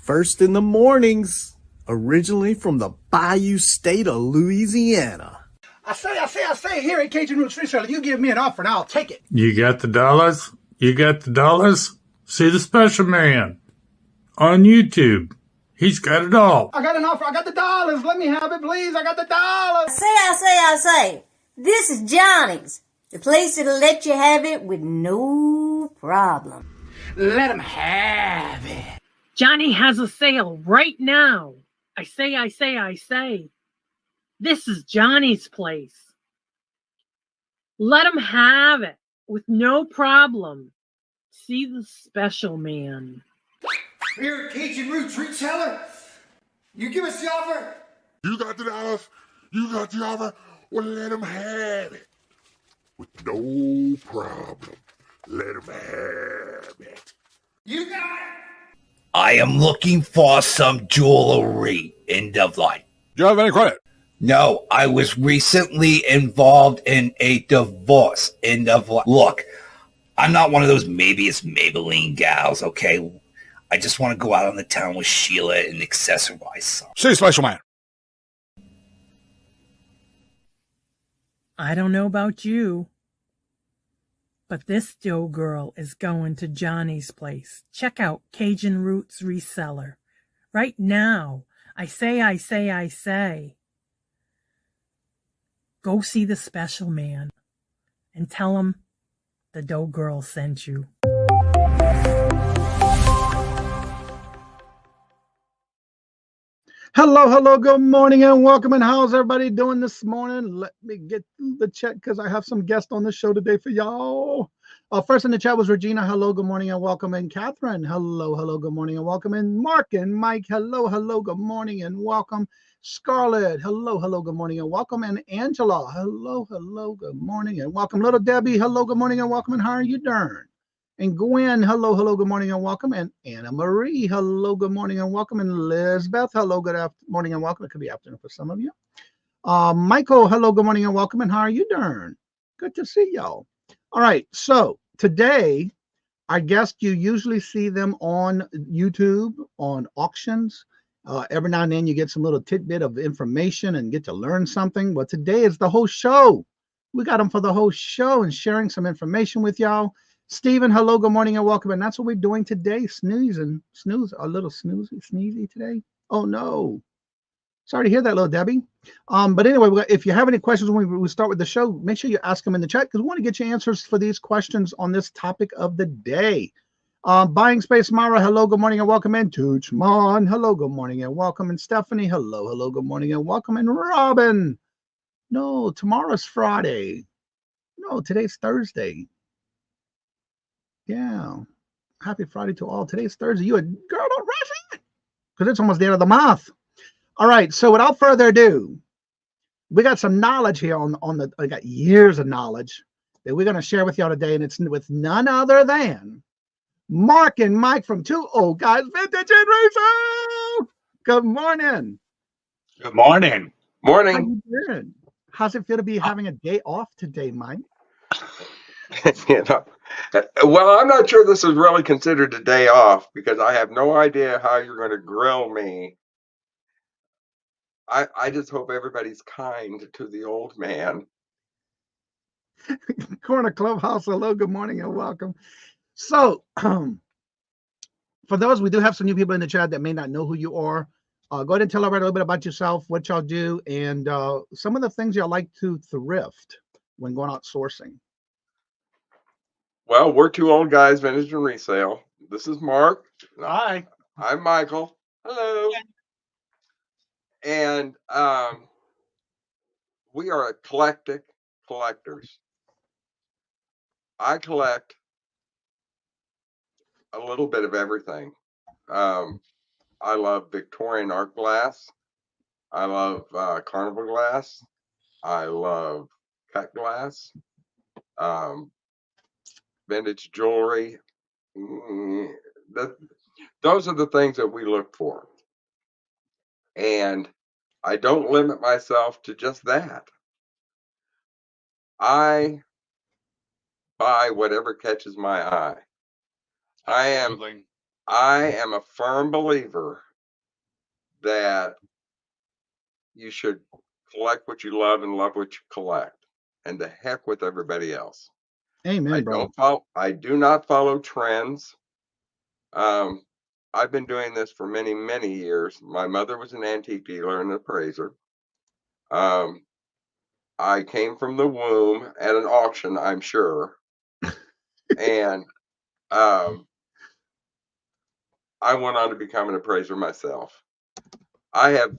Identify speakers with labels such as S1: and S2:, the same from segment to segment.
S1: First in the mornings, originally from the Bayou State of Louisiana.
S2: I say, here at Cajun Roots Reseller, you give me an offer and I'll take it.
S3: You got the dollars? You got the dollars? See the special man on YouTube. He's got it all.
S2: I got an offer. I got the dollars. Let me have it, please. I got the dollars.
S4: I say. This is Johnny's, the place that'll let you have it with no problem.
S2: Let him have it.
S5: Johnny has a sale right now. I say. This is Johnny's place. Let him have it with no problem. See the special man.
S2: Here at Cajun Roots Reseller, you give us the offer.
S6: You got the dollars. You got the offer. Well, let him have it with no problem. Let him have it.
S2: You got it.
S7: I am looking for some jewelry. End of line.
S6: Do you have any credit?
S7: No, I was recently involved in a divorce. End of line. Look, I'm not one of those maybe it's Maybelline gals, okay? I just want to go out on the town with Sheila and accessorize some.
S6: See, special man.
S5: I don't know about you, but this Joe girl is going to Johnny's place. Check out Cajun Roots Reseller. Right now. I say. Go see the special man and tell him the dough girl sent you.
S1: Hello, good morning and welcome. And how's everybody doing this morning? Let me get through the chat because I have some guests on the show today for y'all. First in the chat was Regina. Hello, good morning and welcome. And Catherine. Hello, good morning and welcome. And Mark and Mike. Hello, good morning and welcome. Scarlett. Hello, good morning and welcome. And Angela. Hello, good morning and welcome. Little Debbie. Hello, good morning and welcome. And how are you doing? And Gwen, hello, good morning and welcome. And Anna Marie, hello, good morning and welcome. And Lisbeth, hello, good morning and welcome. It could be afternoon for some of you. Michael, hello, good morning and welcome. And how are you doing? Good to see y'all. All right, so today, our guests, you usually see them on YouTube, on auctions, Every now and then you get some little tidbit of information and get to learn something. Well, today is the whole show. We got them for the whole show and sharing some information with y'all. Stephen, hello, good morning, and welcome. And that's what we're doing today. Snooze, a little sneezy today. Oh no. Sorry to hear that, little Debbie. But anyway, if you have any questions when we start with the show, make sure you ask them in the chat because we want to get you answers for these questions on this topic of the day. Buying Space Mara, hello, good morning, and welcome in. Tuchman, hello, good morning, and welcome. And Stephanie, hello, good morning, and welcome. And Robin, no, tomorrow's Friday. No, today's Thursday. Yeah. Happy Friday to all. Today's Thursday. You a girl, don't rush it because it's almost the end of the month. All right. So without further ado, we got some knowledge here I got years of knowledge that we're going to share with y'all today. And it's with none other than Mark and Mike from Two Old Guys Vintage and Resale. Good morning.
S8: Good morning.
S1: How you doing? How's it feel to be having a day off today, Mike?
S9: Well, I'm not sure this is really considered a day off because I have no idea how you're going to grill me. I just hope everybody's kind to the old man.
S1: Corner Clubhouse, hello, good morning, and welcome. So, for those, we do have some new people in the chat that may not know who you are. Go ahead and tell everybody a little bit about yourself, what y'all do, and some of the things y'all like to thrift when going out sourcing.
S9: Well, we're Two Old Guys Vintage and Resale. This is Mark.
S8: Hi.
S9: I'm Michael. Hello. And we are eclectic collectors. I collect a little bit of everything. I love Victorian art glass. I love carnival glass. I love cut glass. Vintage jewelry. Those are the things that we look for. And I don't limit myself to just that. I buy whatever catches my eye. I am a firm believer that you should collect what you love and love what you collect, and the heck with everybody else.
S1: Amen, bro.
S9: I do not follow trends. I've been doing this for many, many years. My mother was an antique dealer and appraiser. I came from the womb at an auction, I'm sure. And I went on to become an appraiser myself. I have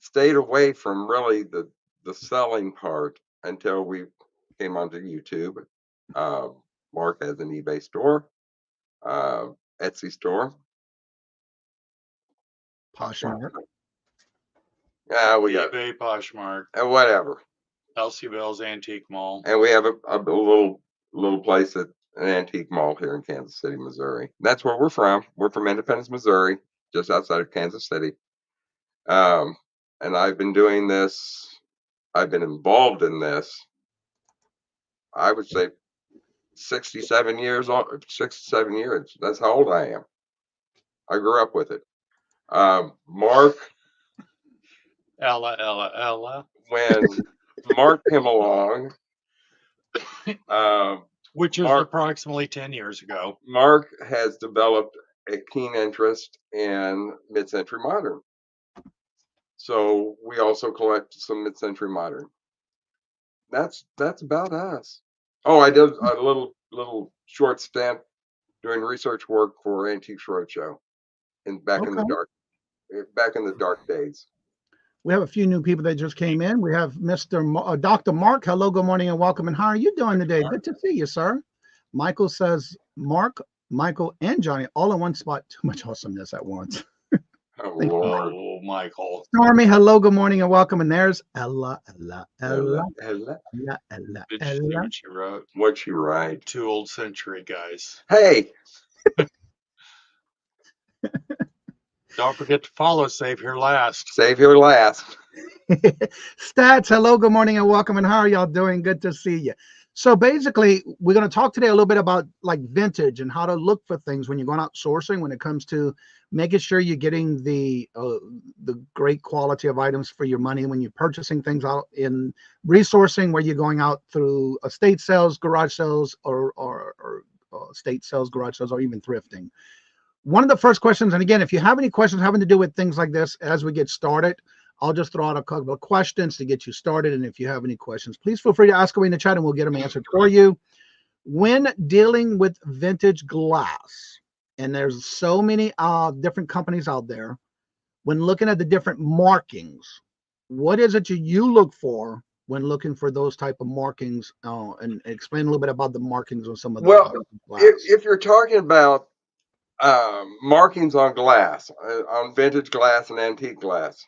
S9: stayed away from really the selling part until we came onto YouTube. Mark has an eBay store, Etsy store.
S1: Poshmark.
S9: Yeah, we got
S8: eBay, Poshmark,
S9: whatever.
S8: Elsie Bell's Antique Mall.
S9: And we have a little place at an antique mall here in Kansas City, Missouri. That's where we're from. We're from Independence, Missouri, just outside of Kansas City. And I've been doing this. I've been involved in this. I would say 67 years. 67 years. That's how old I am. I grew up with it. Mark.
S8: Ella.
S9: When Mark came along,
S8: which is approximately 10 years ago.
S9: Mark has developed a keen interest in mid-century modern. So we also collect some mid-century modern. That's about us. Oh, I did a little short stint doing research work for Antiques Roadshow back in the dark days.
S1: We have a few new people that just came in. We have Dr. Mark. Hello, good morning, and welcome. And how are you doing today? Good to see you, sir. Michael says, Mark, Michael, and Johnny all in one spot. Too much awesomeness at once.
S8: Oh, Michael.
S1: Stormy, hello, good morning, and welcome. And there's Ella.
S8: What she wrote.
S9: What she write?
S8: Two old century guys.
S9: Hey.
S8: Don't forget to follow Save Here Last.
S9: Save Here Last.
S1: Stats, hello, good morning, and welcome. And how are y'all doing? Good to see you. So basically, we're going to talk today a little bit about like vintage and how to look for things when you're going out sourcing, when it comes to making sure you're getting the great quality of items for your money when you're purchasing things out in resourcing, where you're going out through estate sales, garage sales, or estate sales, garage sales, or even thrifting. One of the first questions, and again, if you have any questions having to do with things like this as we get started, I'll just throw out a couple of questions to get you started. And if you have any questions, please feel free to ask away in the chat and we'll get them answered for you. When dealing with vintage glass, and there's so many different companies out there, when looking at the different markings, what is it you look for when looking for those type of markings? And explain a little bit about the markings on some of the glass.
S9: If you're talking about markings on glass, on vintage glass and antique glass,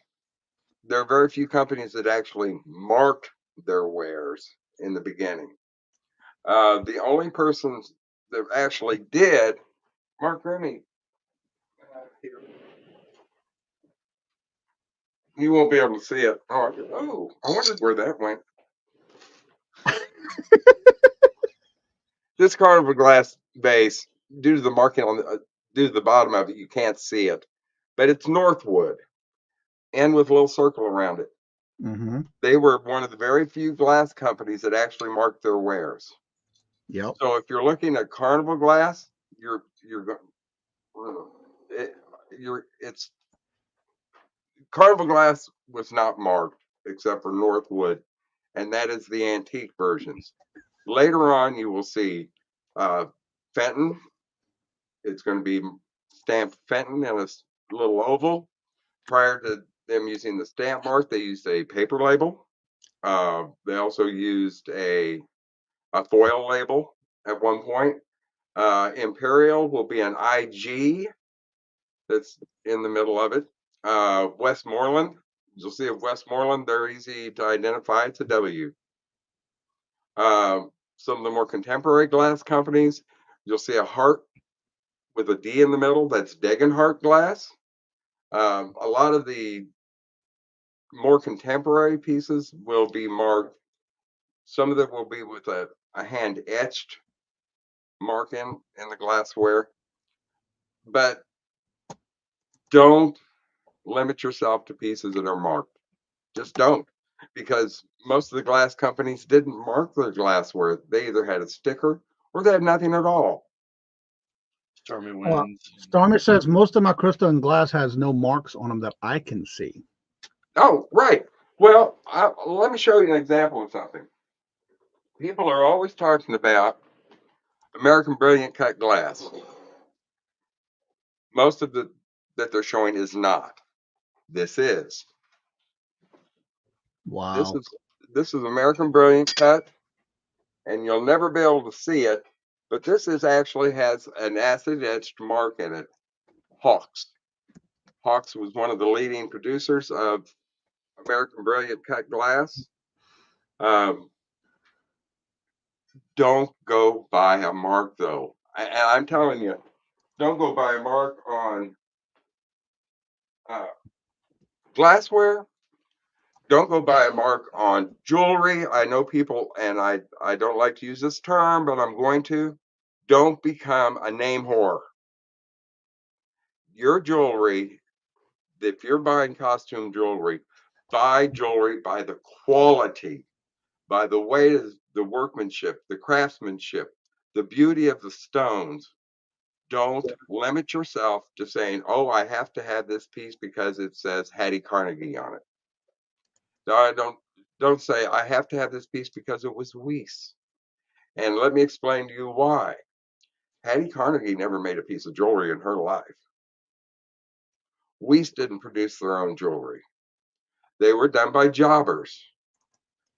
S9: there are very few companies that actually mark their wares in the beginning. The only persons that actually did, Mark Remy, you won't be able to see it. Oh, I wondered where that went. This carnival glass base, due to the marking on due to the bottom of it, you can't see it, but it's Northwood, and with a little circle around it.
S1: Mm-hmm.
S9: They were one of the very few glass companies that actually marked their wares.
S1: Yep.
S9: So if you're looking at carnival glass, it's carnival glass was not marked except for Northwood, and that is the antique versions. Later on, you will see Fenton. It's going to be stamped Fenton in a little oval. Prior to them using the stamp mark, they used a paper label. They also used a foil label at one point. Imperial will be an IG that's in the middle of it. Westmoreland, you'll see a Westmoreland, they're easy to identify. It's a W. Some of the more contemporary glass companies, you'll see a heart with a D in the middle. That's Degenhardt glass. A lot of the more contemporary pieces will be marked. Some of them will be with a hand etched mark in the glassware. But don't limit yourself to pieces that are marked. Just don't, because most of the glass companies didn't mark their glassware. They either had a sticker or they had nothing at all.
S8: Stormy winds.
S1: Stormy says most of my crystal and glass has no marks on them that I can see.
S9: Oh, right. Well, let me show you an example of something. People are always talking about American Brilliant cut glass. Most of the that they're showing is not. This is.
S1: Wow.
S9: This is American Brilliant cut, and you'll never be able to see it, but this is actually has an acid etched mark in it. Hawks. Hawks was one of the leading producers of American Brilliant cut glass. Don't go buy a mark though. And I'm telling you, don't go buy a mark on glassware. Don't go buy a mark on jewelry. I know people, and I don't like to use this term, but I'm going to. Don't become a name whore. Your jewelry, if you're buying costume jewelry, buy jewelry by the quality, by the way of the workmanship, the craftsmanship, the beauty of the stones. Don't limit yourself to saying, oh, I have to have this piece because it says Hattie Carnegie on it. No, don't say I have to have this piece because it was Weiss. And let me explain to you why. Hattie Carnegie never made a piece of jewelry in her life. Weiss didn't produce their own jewelry. They were done by jobbers,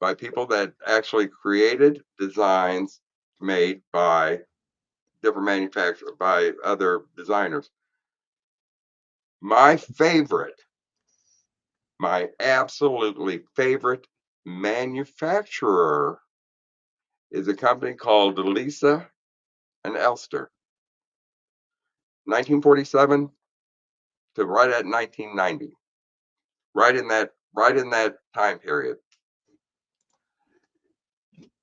S9: by people that actually created designs made by different manufacturers, by other designers. My absolutely favorite manufacturer is a company called Lisa and Elster. 1947 to right at 1990. Right in that time period.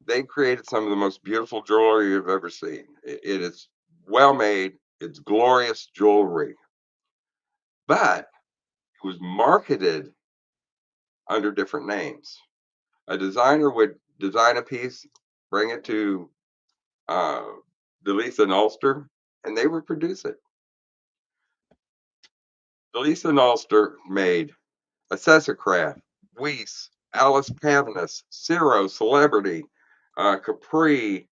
S9: They created some of the most beautiful jewelry you've ever seen. It is well made. It's glorious jewelry, but it was marketed under different names. A designer would design a piece, bring it to DeLisa and Ulster, and they would produce it. DeLisa and Ulster made Accessicraft, Weiss, Alice Cavanis, Ciro, Celebrity, Capri,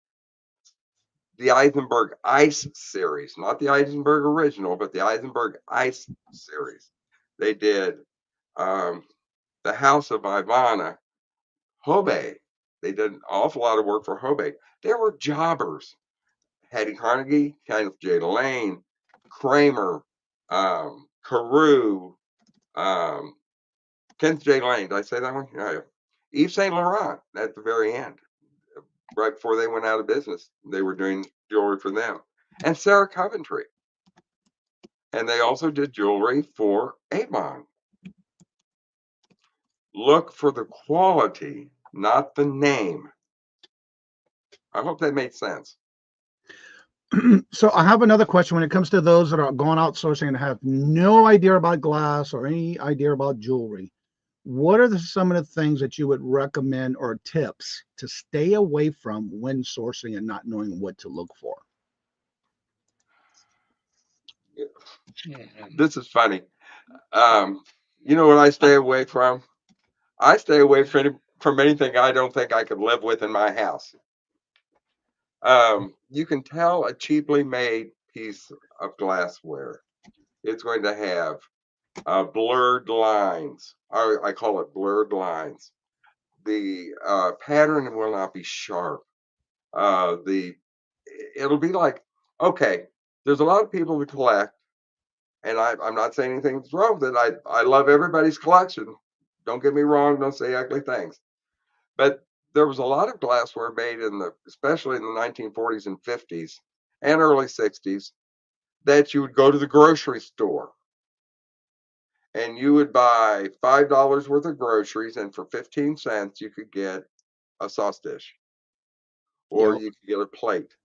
S9: the Eisenberg Ice series, not the Eisenberg original, but the Eisenberg Ice series. They did the House of Ivana, Hobey. They did an awful lot of work for Hobey. They were jobbers. Hattie Carnegie, Kenneth J. Lane, Kramer, Carew, Kenneth J. Lane. Did I say that one? Yeah. Yves Saint Laurent at the very end, right before they went out of business. They were doing jewelry for them. And Sarah Coventry. And they also did jewelry for Avon. Look for the quality, not the name. I hope that made sense.
S1: So I have another question when it comes to those that are going outsourcing and have no idea about glass or any idea about jewelry. What are some of the things that you would recommend or tips to stay away from when sourcing and not knowing what to look for?
S9: This is funny. You know what I stay away from? I stay away from anything I don't think I could live with in my house. You can tell a cheaply made piece of glassware. It's going to have blurred lines. I call it blurred lines. The pattern will not be sharp. It'll be like, okay, there's a lot of people who collect, and I'm not saying anything's wrong with it. I love everybody's collection. Don't get me wrong. Don't say ugly things. But there was a lot of glassware made especially in the 1940s and 50s and early 60s, that you would go to the grocery store and you would buy $5 worth of groceries, and for 15 cents you could get a sauce dish, or
S1: Yep.
S9: you could get a plate.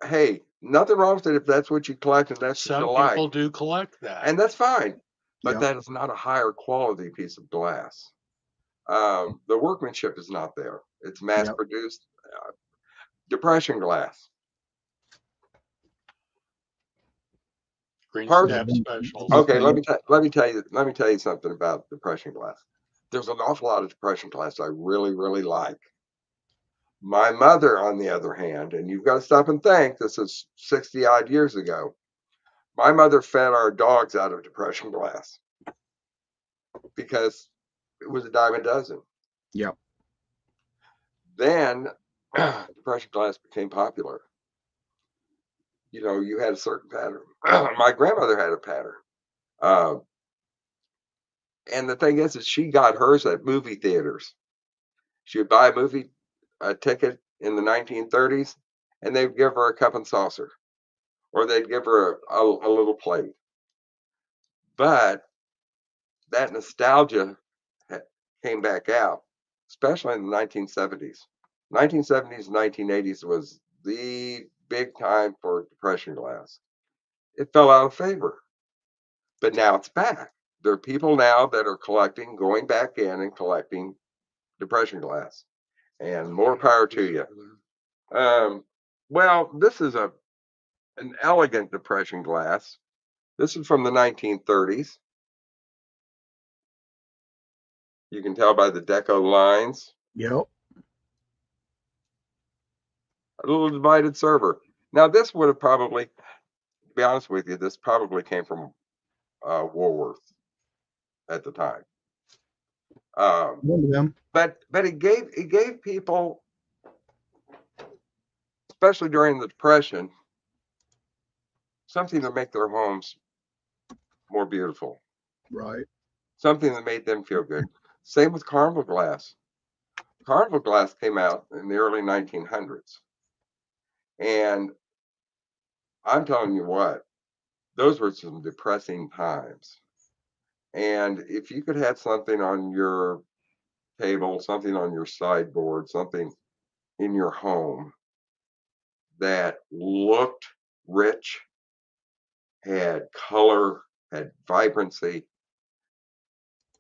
S9: Hey, nothing wrong with it if that's what you collect and that's what
S8: Some
S9: you like,
S8: people do collect that.
S9: and that's fine. But
S1: Yep.
S9: that is not a higher quality piece of glass. The workmanship is not there. It's mass
S1: Yep.
S9: produced. Depression glass.
S8: Green
S9: Perfect.
S8: Step Specials.
S9: Okay, let me tell you something about depression glass. There's an awful lot of depression glass I really, really like. My mother, on the other hand, and you've got to stop and think, this is 60 odd years ago. My mother fed our dogs out of depression glass because it was a dime a dozen.
S1: Yep.
S9: Then depression glass became popular. You know, you had a certain pattern. My grandmother had a pattern. And the thing is she got hers at movie theaters. She would buy a ticket in the 1930s, and they'd give her a cup and saucer, or they'd give her a little plate. But that nostalgia came back out, especially in the 1970s. 1970s, 1980s was the big time for depression glass. It fell out of favor, but now it's back. There are people now that are going back in and collecting depression glass, and more power to you. Well, this is an elegant depression glass. This is from the 1930s. You can tell by the deco lines.
S1: Yep.
S9: A little divided server. Now, this would have probably, to be honest with you, this probably came from Woolworth at the time.
S1: One of them.
S9: But it gave people, especially during the Depression, something to make their homes more beautiful.
S1: Right.
S9: Something that made them feel good. Same with Carnival glass. Carnival glass came out in the early 1900s. And I'm telling you what, those were some depressing times. And if you could have something on your table, something on your sideboard, something in your home that looked rich, had color, had vibrancy,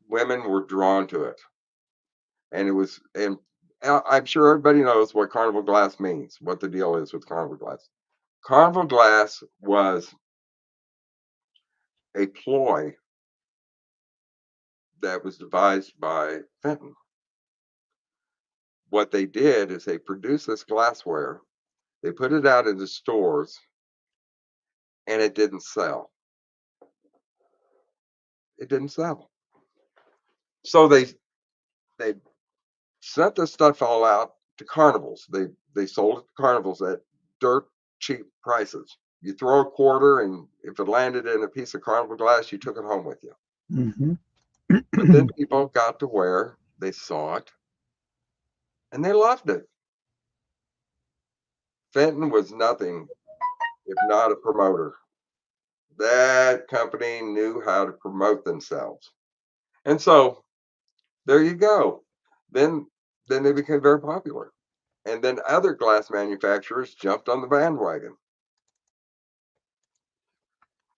S9: women were drawn to it. And it was, and I'm sure everybody knows what carnival glass means, what the deal is with carnival glass. Carnival glass was a ploy that was devised by Fenton. What they did is they produced this glassware, they put it out in the stores, and it didn't sell. It didn't sell. So they sent this stuff all out to carnivals. They sold it to carnivals at dirt cheap prices. You throw a quarter, and if it landed in a piece of carnival glass, you took it home with you.
S1: Mm-hmm.
S9: But then people got to where they saw it, and they loved it. Fenton was nothing if not a promoter. That company knew how to promote themselves. And so there you go. Then they became very popular. And then other glass manufacturers jumped on the bandwagon.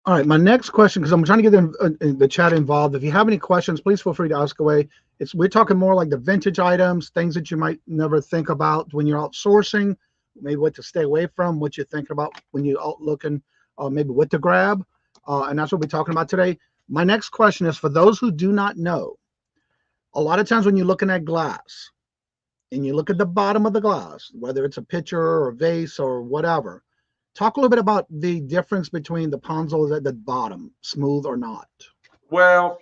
S1: All right, my next question, because I'm trying to get the chat involved. If you have any questions, please feel free to ask away. We're talking more like the vintage items, things that you might never think about when you're outsourcing, maybe what to stay away from, what you think about when you're out looking, maybe what to grab, and that's what we're talking about today. My next question is for those who do not know. A lot of times when you're looking at glass, and you look at the bottom of the glass, whether it's a pitcher or a vase or whatever. Talk a little bit about the difference between the ponzols at the bottom, smooth or not.
S9: Well,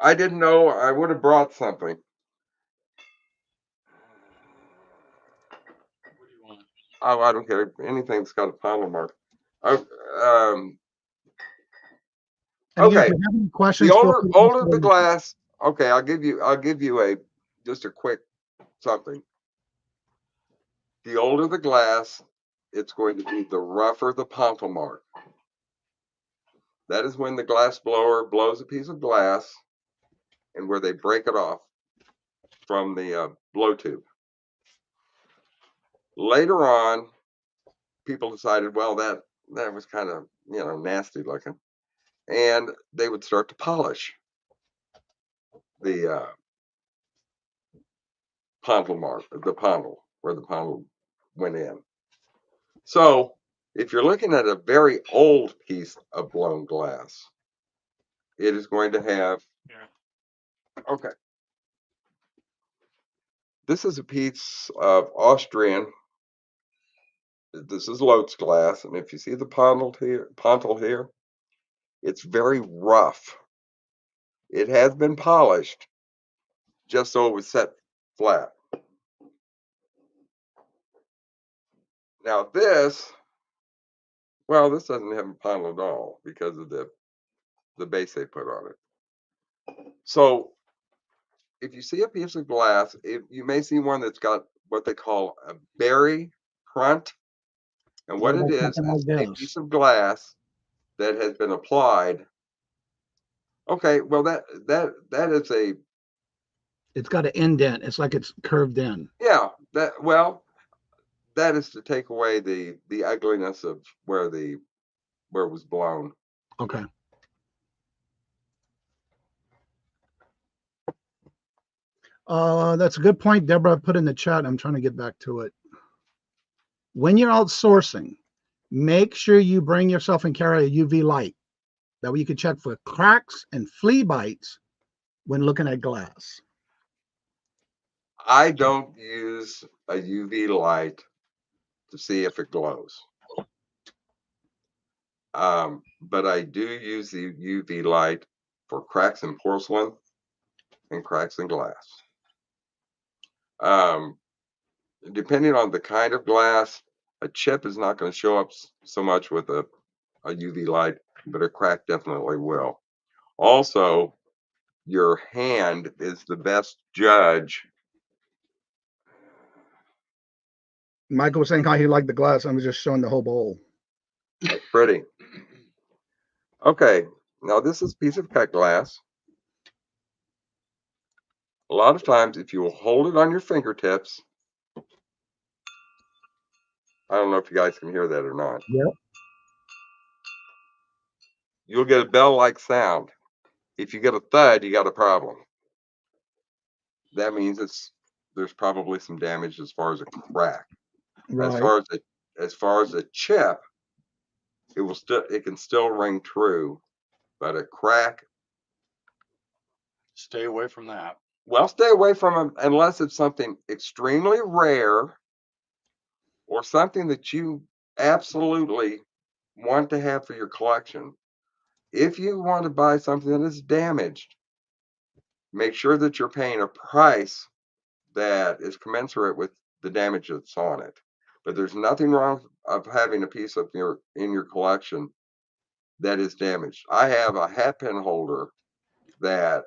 S9: I didn't know. I would have brought something.
S8: What do you want?
S9: Oh, I don't care. Anything that's got a ponzo mark. Okay.
S1: If you have any questions,
S9: The older the glass. Okay, I'll give you just a quick something. The older the glass, it's going to be the rougher the ponzo mark. That is when the glass blower blows a piece of glass and where they break it off from the blow tube. Later on, people decided, well, that was kind of, nasty looking. And they would start to polish the ponzo mark, the ponzo, where the ponzo went in. So if you're looking at a very old piece of blown glass, it is going to have, okay. This is a piece of Austrian. This is Lotz glass, and if you see the pontil here, it's very rough. It has been polished, just so it was set flat. Now this doesn't have a pontil at all because of the base they put on it. So if you see a piece of glass, you may see one that's got what they call a berry front. And what it is a piece of glass that has been applied. Okay, well that is a.
S1: It's got an indent. It's like it's curved in.
S9: Yeah, that is to take away the ugliness of where it was blown.
S1: Okay. That's a good point, Deborah put in the chat. I'm trying to get back to it. When you're outsourcing, make sure you bring yourself and carry a UV light. That way you can check for cracks and flea bites when looking at glass.
S9: I don't use a UV light to see if it glows. But I do use the UV light for cracks in porcelain and cracks in glass. Depending on the kind of glass, a chip is not going to show up so much with a UV light, but a crack definitely will. Also, your hand is the best judge.
S1: Michael was saying how he liked the glass. I was just showing the whole bowl.
S9: That's pretty. Okay, now this is a piece of cut glass. A lot of times, if you will hold it on your fingertips, I don't know if you guys can hear that or not.
S1: Yep.
S9: You'll get a bell-like sound. If you get a thud, you got a problem. That means there's probably some damage as far as a crack.
S1: Right.
S9: As far as a chip, it can still ring true, but a crack,
S8: Stay away from that.
S9: well, stay away from them unless it's something extremely rare or something that you absolutely want to have for your collection. If you want to buy something that is damaged, make sure that you're paying a price that is commensurate with the damage that's on it. But there's nothing wrong of having a piece of in your collection that is damaged. I have a hat pin holder that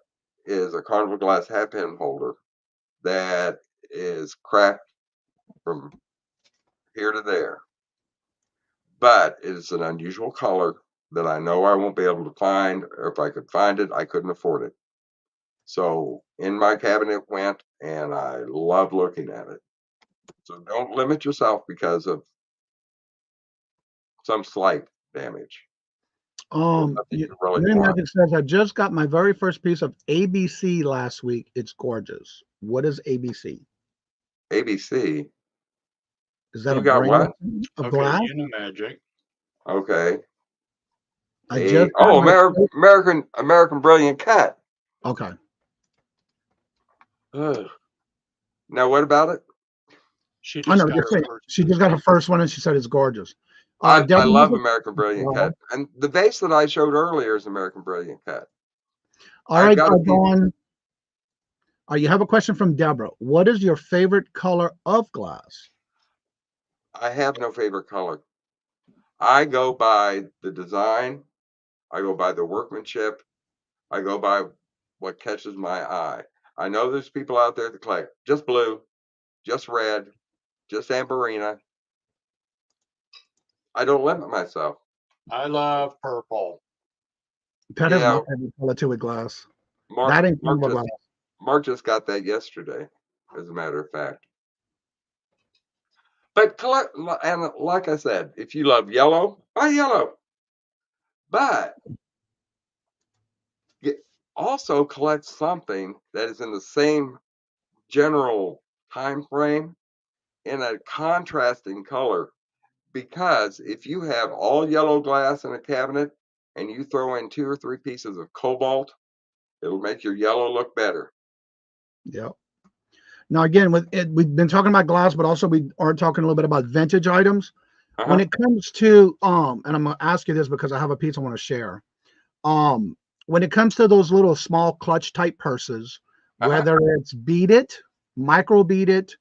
S9: is a carnival glass hat pin holder that is cracked from here to there. But it is an unusual color that I know I won't be able to find, or if I could find it, I couldn't afford it. So in my cabinet went, and I love looking at it. So don't limit yourself because of some slight damage.
S1: Mini Magic says, I just got my very first piece of ABC last week. It's gorgeous. What is ABC?
S9: ABC.
S1: Is that
S9: You
S1: a
S9: got
S1: brand
S9: what?
S1: of glass?
S8: Unimagic.
S9: Okay.
S1: I just got
S9: American Brilliant Cut.
S1: Okay.
S9: Now what about it?
S8: She
S1: I
S8: just
S1: know.
S8: got her first.
S1: She just got her first one, and she said it's gorgeous.
S9: I
S1: Deborah,
S9: love American Brilliant Cut, and the vase that I showed earlier is American Brilliant Cut.
S1: All right, Dawn. You have a question from Deborah. What is your favorite color of glass?
S9: I have no favorite color. I go by the design. I go by the workmanship. I go by what catches my eye. I know there's people out there that collect just blue, just red, just amberina. I don't limit myself.
S8: I love purple.
S1: That is my favorite color too with glass.
S9: Mark just got that yesterday, as a matter of fact. But collect, and like I said, if you love yellow, buy yellow. But also collect something that is in the same general time frame in a contrasting color. Because if you have all yellow glass in a cabinet and you throw in 2 or 3 pieces of cobalt, it'll make your yellow look better.
S1: Yep. Now, again, we've been talking about glass, but also we are talking a little bit about vintage items. When it comes to, and I'm going to ask you this because I have a piece I want to share. When it comes to those little small clutch type purses, whether it's beaded, micro beaded,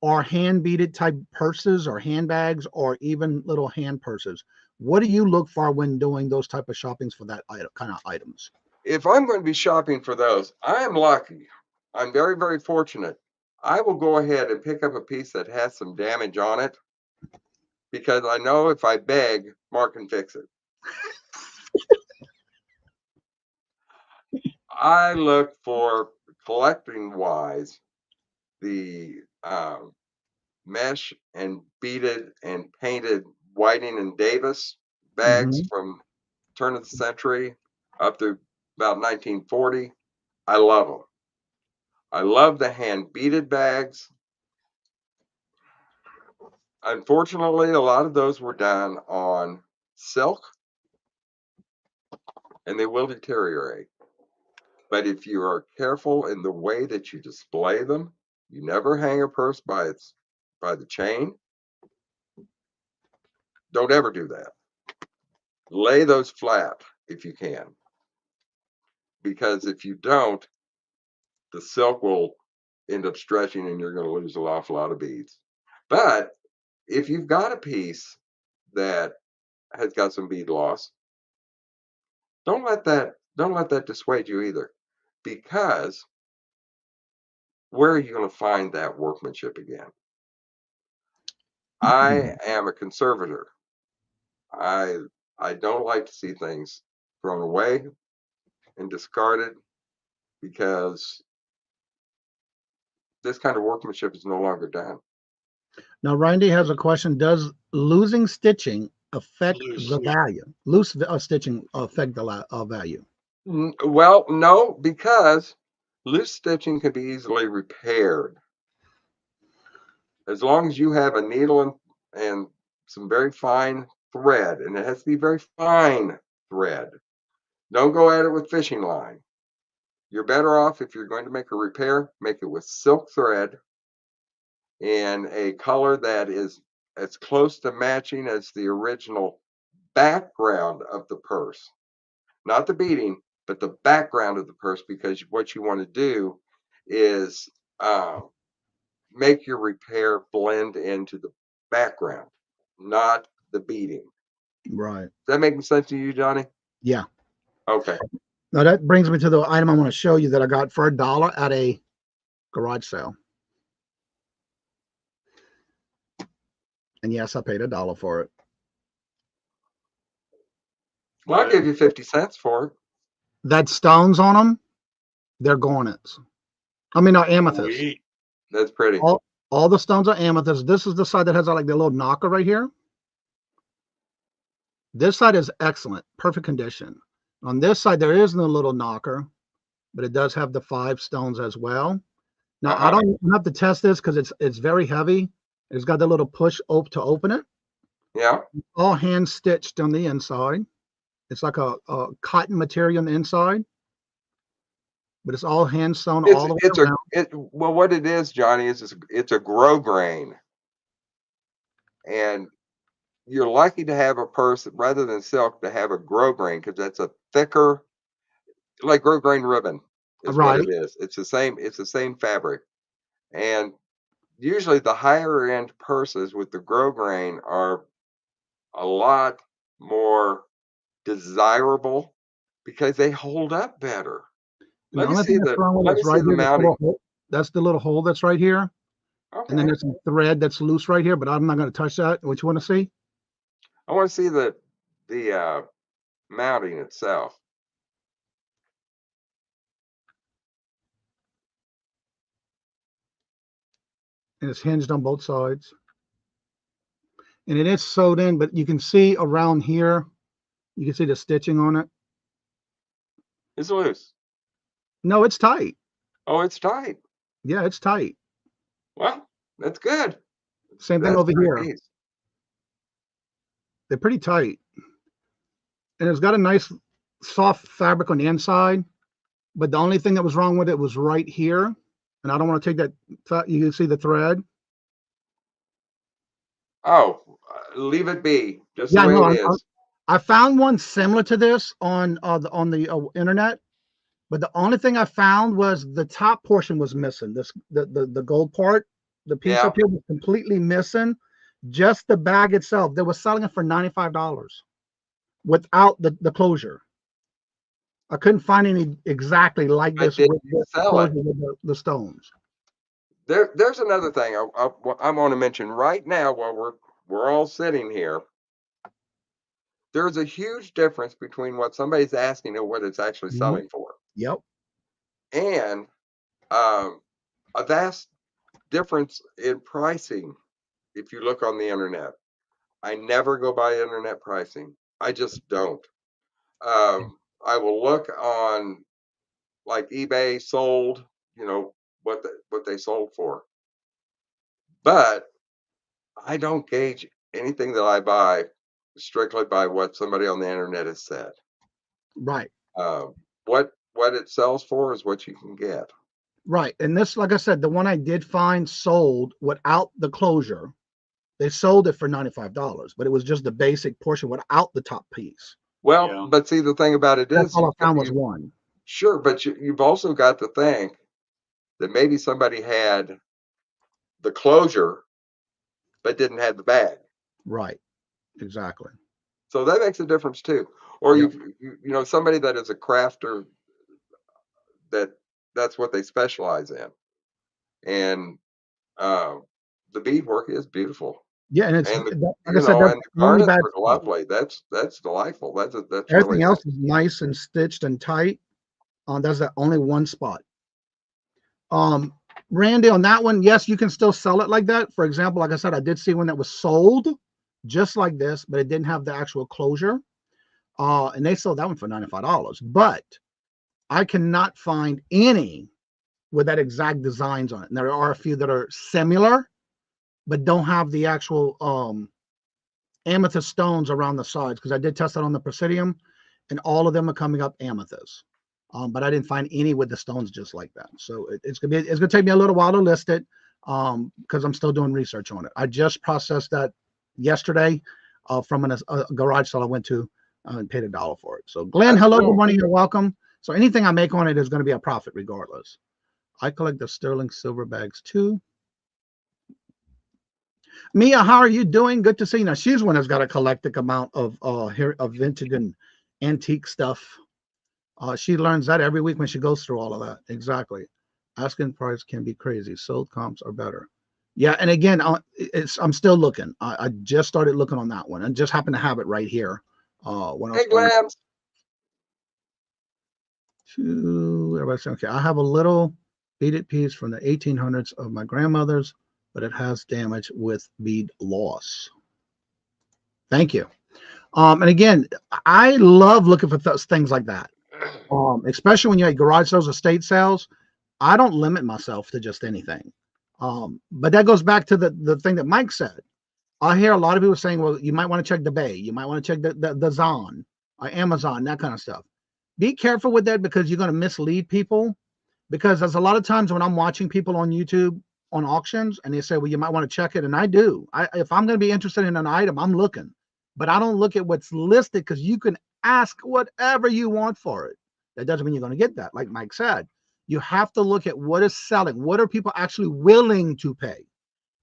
S1: or hand beaded type purses or handbags, or even little hand purses, what do you look for when doing those type of shoppings for that kind of items?
S9: If I'm going to be shopping for those, I am lucky. I'm very, very fortunate. I will go ahead and pick up a piece that has some damage on it because I know if I beg, Mark can fix it. I look for, collecting wise, the mesh and beaded and painted Whiting and Davis bags from turn of the century up to about 1940. I love them. I love the hand beaded bags. Unfortunately, a lot of those were done on silk and they will deteriorate. But if you are careful in the way that you display them, you never hang a purse by the chain. Don't ever do that. Lay those flat if you can. Because if you don't, the silk will end up stretching and you're going to lose an awful lot of beads. But if you've got a piece that has got some bead loss, don't let that dissuade you either. Because where are you going to find that workmanship again? I am a conservator. I don't like to see things thrown away and discarded because this kind of workmanship is no longer done.
S1: Now, Randy has a question. Does losing stitching affect the value? Loose stitching affect the value?
S9: Well, no, because loose stitching can be easily repaired. As long as you have a needle and some very fine thread, and it has to be very fine thread. Don't go at it with fishing line. You're better off, if you're going to make a repair, make it with silk thread in a color that is as close to matching as the original background of the purse. Not the beading, but the background of the purse, because what you want to do is make your repair blend into the background, not the beading.
S1: Right.
S9: Does that make sense to you, Johnny?
S1: Yeah.
S9: Okay.
S1: Now that brings me to the item I want to show you that I got for $1 at a garage sale. And yes, I paid $1 for it.
S9: Well, I'll give you 50 cents for it.
S1: That stones on them, they're garnets. I mean, amethyst.
S8: Sweet.
S9: That's pretty.
S1: All the stones are amethyst. This is the side that has like the little knocker right here. This side is excellent, perfect condition. On this side, there is no little knocker, but it does have the 5 stones as well. Now, I don't have to test this because it's very heavy. It's got the little push to open it.
S9: Yeah.
S1: All hand stitched on the inside. It's like a cotton material on the inside, but it's all hand sewn all the way around.
S9: Well, what it is, Johnny, is it's a grow grain, and you're lucky to have a purse rather than silk to have a grow grain, because that's a thicker, like grow grain ribbon is what it is. It's the same fabric, and usually the higher end purses with the grow grain are a lot more desirable because they hold up better. Let me see the mounting.
S1: That's the little hole that's right here.
S9: Okay.
S1: And then there's some thread that's loose right here, but I'm not going to touch that. What you want to see?
S9: I want to see the mounting itself.
S1: And it's hinged on both sides. And it is sewed in, but you can see around here, you can see the stitching on it.
S9: It's loose.
S1: No, it's tight.
S9: Oh, it's tight.
S1: Yeah, it's tight.
S9: Well, that's good.
S1: Same thing over here. They're pretty tight. And it's got a nice soft fabric on the inside, but the only thing that was wrong with it was right here. And I don't want to take that. You can see the thread.
S9: Oh, leave it be. Just the way it is.
S1: I found one similar to this on the internet, but the only thing I found was the top portion was missing. The gold part, the piece up here was completely missing. Just the bag itself. They were selling it for $95 without the closure. I couldn't find any exactly like this with the stones.
S9: There's another thing I want to mention right now while we're all sitting here. There's a huge difference between what somebody's asking and what it's actually selling for.
S1: Yep.
S9: And a vast difference in pricing if you look on the internet. I never go by internet pricing. I just don't. I will look on like eBay sold, what they sold for. But I don't gauge anything that I buy strictly by what somebody on the internet has said.
S1: Right.
S9: What it sells for is what you can get.
S1: Right. And this, like I said, the one I did find sold without the closure. They sold it for $95, but it was just the basic portion without the top piece.
S9: Well, but see, the thing about it is,
S1: all I found was one.
S9: Sure, but you've also got to think that maybe somebody had the closure, but didn't have the bag.
S1: Right. Exactly.
S9: So that makes a difference too. Or somebody that is a crafter, that's what they specialize in, and the beadwork is beautiful.
S1: Yeah, and it's
S9: and
S1: the
S9: garnets are lovely. That's delightful. That's
S1: everything
S9: really
S1: else is nice and stitched and tight. That's that only one spot. Randy, on that one, yes, you can still sell it like that. For example, like I said, I did see one that was sold just like this, but it didn't have the actual closure. And they sold that one for $95. But I cannot find any with that exact designs on it. And there are a few that are similar, but don't have the actual amethyst stones around the sides, because I did test that on the Presidium, and all of them are coming up amethyst. But I didn't find any with the stones just like that. So it's gonna take me a little while to list it, because I'm still doing research on it. I just processed that yesterday from a garage sale I went to and paid $1 for it. So Glenn, hello, good morning, you're welcome. So anything I make on it is going to be a profit regardless. I collect the sterling silver bags too. Mia, how are you doing? Good to see you. Now she's one that's got a collective amount of vintage and antique stuff. She learns that every week when she goes through all of that. Exactly. Asking price can be crazy. Sold comps are better. Yeah, and again, I'm still looking. I just started looking on that one and just happen to have it right here. When
S9: Hey, Glams.
S1: Everybody saying, okay, I have a little beaded piece from the 1800s of my grandmother's, but it has damage with bead loss. Thank you. And again, I love looking for things like that, especially when you have garage sales, estate sales. I don't limit myself to just anything. But that goes back to the thing that Mike said. I hear a lot of people saying, well, you might want to check the Bay. You might want to check the Zon, or Amazon, that kind of stuff. Be careful with that, because you're going to mislead people. Because there's a lot of times when I'm watching people on YouTube on auctions and they say, well, you might want to check it. And I do. If I'm going to be interested in an item, I'm looking. But I don't look at what's listed, because you can ask whatever you want for it. That doesn't mean you're going to get that. Like Mike said, you have to look at what is selling. What are people actually willing to pay?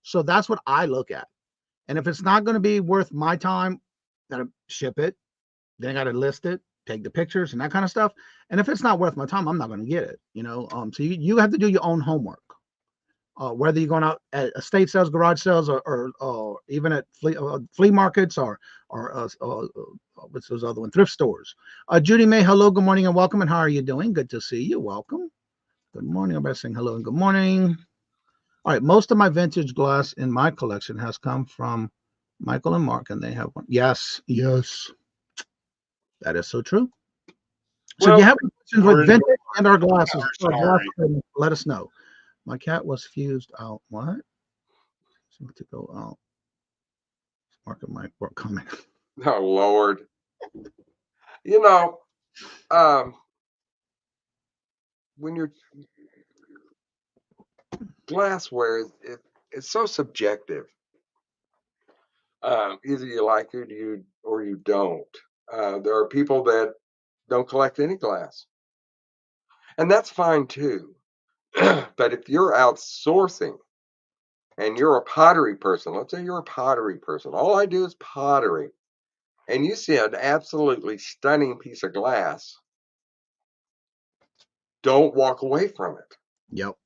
S1: So that's what I look at. And if it's not going to be worth my time, gotta ship it. Then I got to list it, take the pictures and that kind of stuff. And if it's not worth my time, I'm not going to get it. So you have to do your own homework. Whether you're going out at estate sales, garage sales, or even at flea markets, or what's those other one, thrift stores. Judy May, hello, good morning and welcome. And how are you doing? Good to see you. Welcome. Good morning. Everybody saying hello and good morning. All right, most of my vintage glass in my collection has come from Michael and Mark, and they have one. Yes, that is so true. So if you have questions with vintage and our glasses, let us know. My cat was fused out. What? To go out. Mark and Mike were coming.
S9: Oh, Lord. When you're glassware, it's so subjective. Either you like it or you don't. There are people that don't collect any glass, and that's fine too. But if you're outsourcing and you're a pottery person, let's say you're a pottery person, all I do is pottery, and you see an absolutely stunning piece of glass, don't walk away from it.
S1: Yep.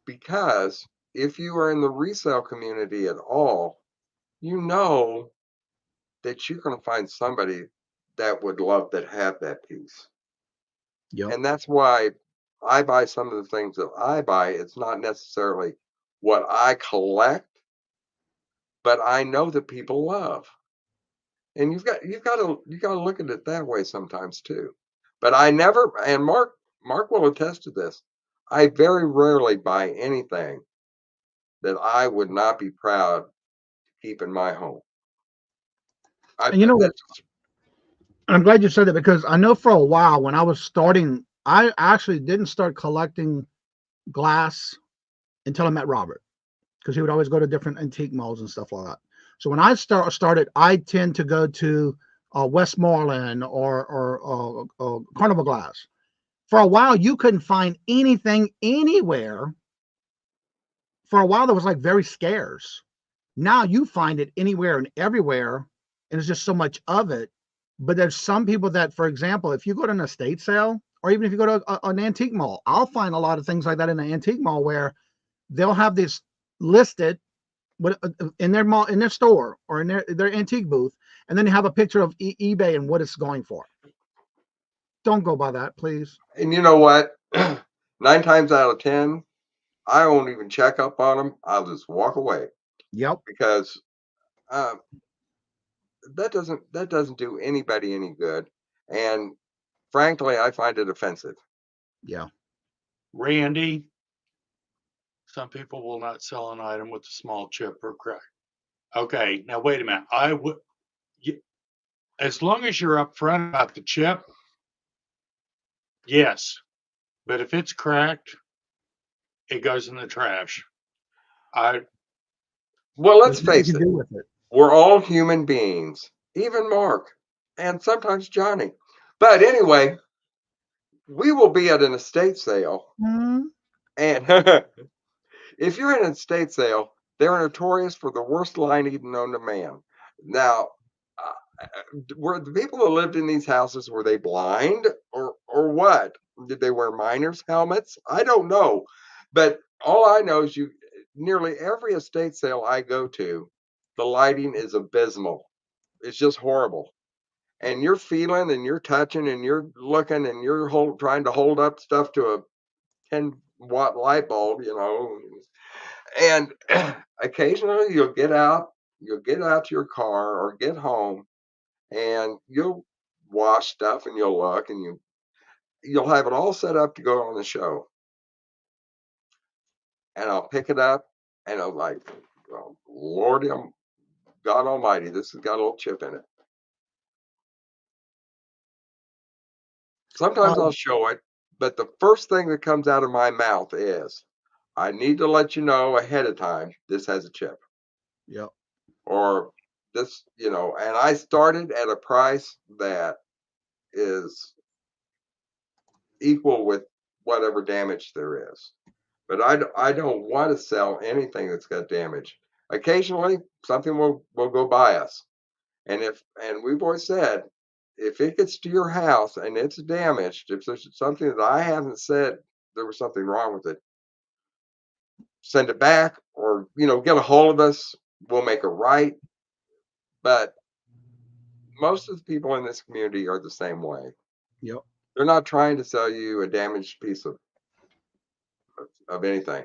S9: Because if you are in the resale community at all, you know that you're going to find somebody that would love to have that piece.
S1: Yep.
S9: And that's why I buy some of the things that I buy. It's not necessarily what I collect, but I know that people love. And you've got to look at it that way sometimes too. But I never, and Mark will attest to this, I very rarely buy anything that I would not be proud to keep in my home.
S1: And you know what? I'm glad you said that, because I know for a while when I was starting, I actually didn't start collecting glass until I met Robert, because he would always go to different antique malls and stuff like that. So when I started, I tend to go to Westmoreland or Carnival Glass. For a while, you couldn't find anything anywhere. For a while, that was like very scarce. Now you find it anywhere and everywhere, and there's just so much of it. But there's some people that, for example, if you go to an estate sale, or even if you go to an antique mall, I'll find a lot of things like that in an antique mall where they'll have this listed in their mall, in their store, or in their antique booth, and then they have a picture of eBay and what it's going for. Don't go by that, please.
S9: And you know what? 9 times out of 10, I won't even check up on them. I'll just walk away
S1: Yep.
S9: because that doesn't do anybody any good. And frankly, I find it offensive.
S1: Yeah.
S8: Randy, some people will not sell an item with a small chip or crack. Okay, now wait a minute. As long as you're upfront about the chip, yes. But if it's cracked, it goes in the trash.
S9: Well, let's
S1: There's nothing
S9: face
S1: to
S9: it.
S1: do with it.
S9: We're all human beings, even Mark, and sometimes Johnny. But anyway, we will be at an estate sale,
S1: Mhm.
S9: and if you're in an estate sale, they're notorious for the worst line eaten known to man. Now, were the people that lived in these houses, were they blind or what? Did they wear miners' helmets? I don't know, but all I know is nearly every estate sale I go to, the lighting is abysmal. It's just horrible. And you're feeling and you're touching and you're looking and you're trying to hold up stuff to a 10-watt light bulb, and occasionally you'll get out to your car or get home and you'll wash stuff and you'll look and you'll have it all set up to go on the show. And I'll pick it up and I'm like, well, Lord, God Almighty, this has got a little chip in it. Sometimes I'll show it, but the first thing that comes out of my mouth is, I need to let you know ahead of time this has a chip.
S1: Yep.
S9: Or this, and I started at a price that is equal with whatever damage there is. But I don't want to sell anything that's got damage. Occasionally, something will go by us. And we've always said, if it gets to your house and it's damaged, if there's something that I haven't said there was something wrong with it, send it back or, get a hold of us. We'll make it right. But most of the people in this community are the same way.
S1: Yep.
S9: They're not trying to sell you a damaged piece of anything.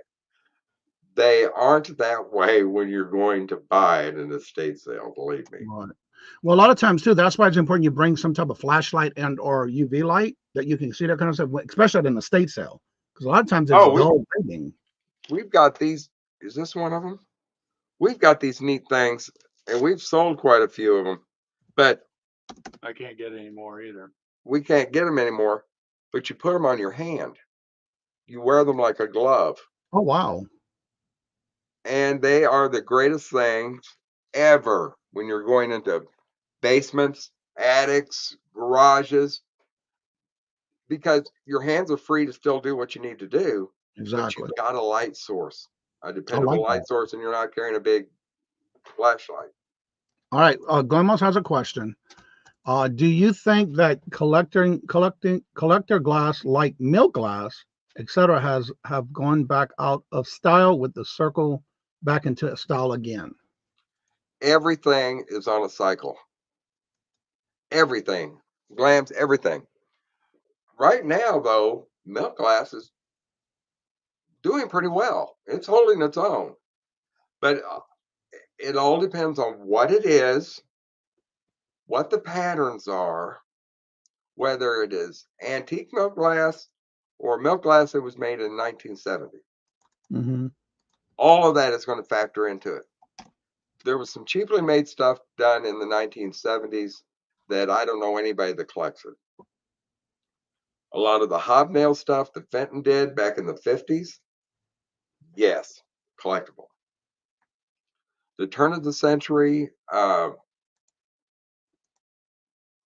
S9: They aren't that way when you're going to buy at an estate sale, believe me.
S1: Right. Well, a lot of times too, that's why it's important you bring some type of flashlight and or UV light that you can see that kind of stuff, especially at an estate sale, because a lot of times it's dull lighting.
S9: We've got these. Is this one of them? We've got these neat things, and we've sold quite a few of them, but
S8: I can't get any more either.
S9: We can't get them anymore. But you put them on your hand. You wear them like a glove.
S1: Oh wow!
S9: And they are the greatest things ever when you're going into basements, attics, garages, because your hands are free to still do what you need to do.
S1: Exactly.
S9: But you've got a light source, a dependable
S1: like
S9: light source, and you're not carrying a big flashlight.
S1: All right, Gomez has a question. Do you think that collector glass like milk glass, etc., have gone back out of style with the circle back into style again?
S9: Everything is on a cycle. Everything, glams, everything. Right now, though, milk glass is doing pretty well. It's holding its own, but it all depends on what it is, what the patterns are, whether it is antique milk glass or milk glass that was made in 1970.
S1: Mm-hmm.
S9: All of that is going to factor into it. There was some cheaply made stuff done in the 1970s that I don't know anybody that collects it. A lot of the hobnail stuff that Fenton did back in the 50s, yes, collectible. The turn of the century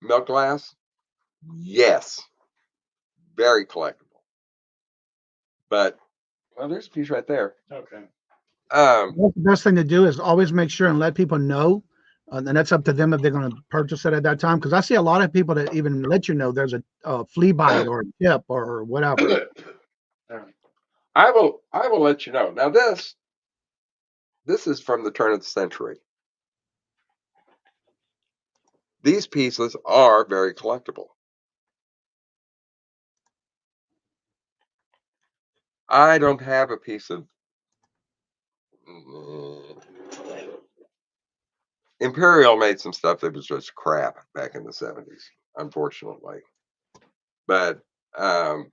S9: milk glass, yes, very collectible. But well, there's a piece right there.
S8: Okay.
S1: The best thing to do is always make sure and let people know, and that's up to them if they're going to purchase it at that time. Because I see a lot of people that even let you know there's a flea bite or a tip or whatever.
S9: I will let you know. Now this is from the turn of the century. These pieces are very collectible. I don't have a piece of Imperial made some stuff that was just crap back in the 70s, unfortunately. But the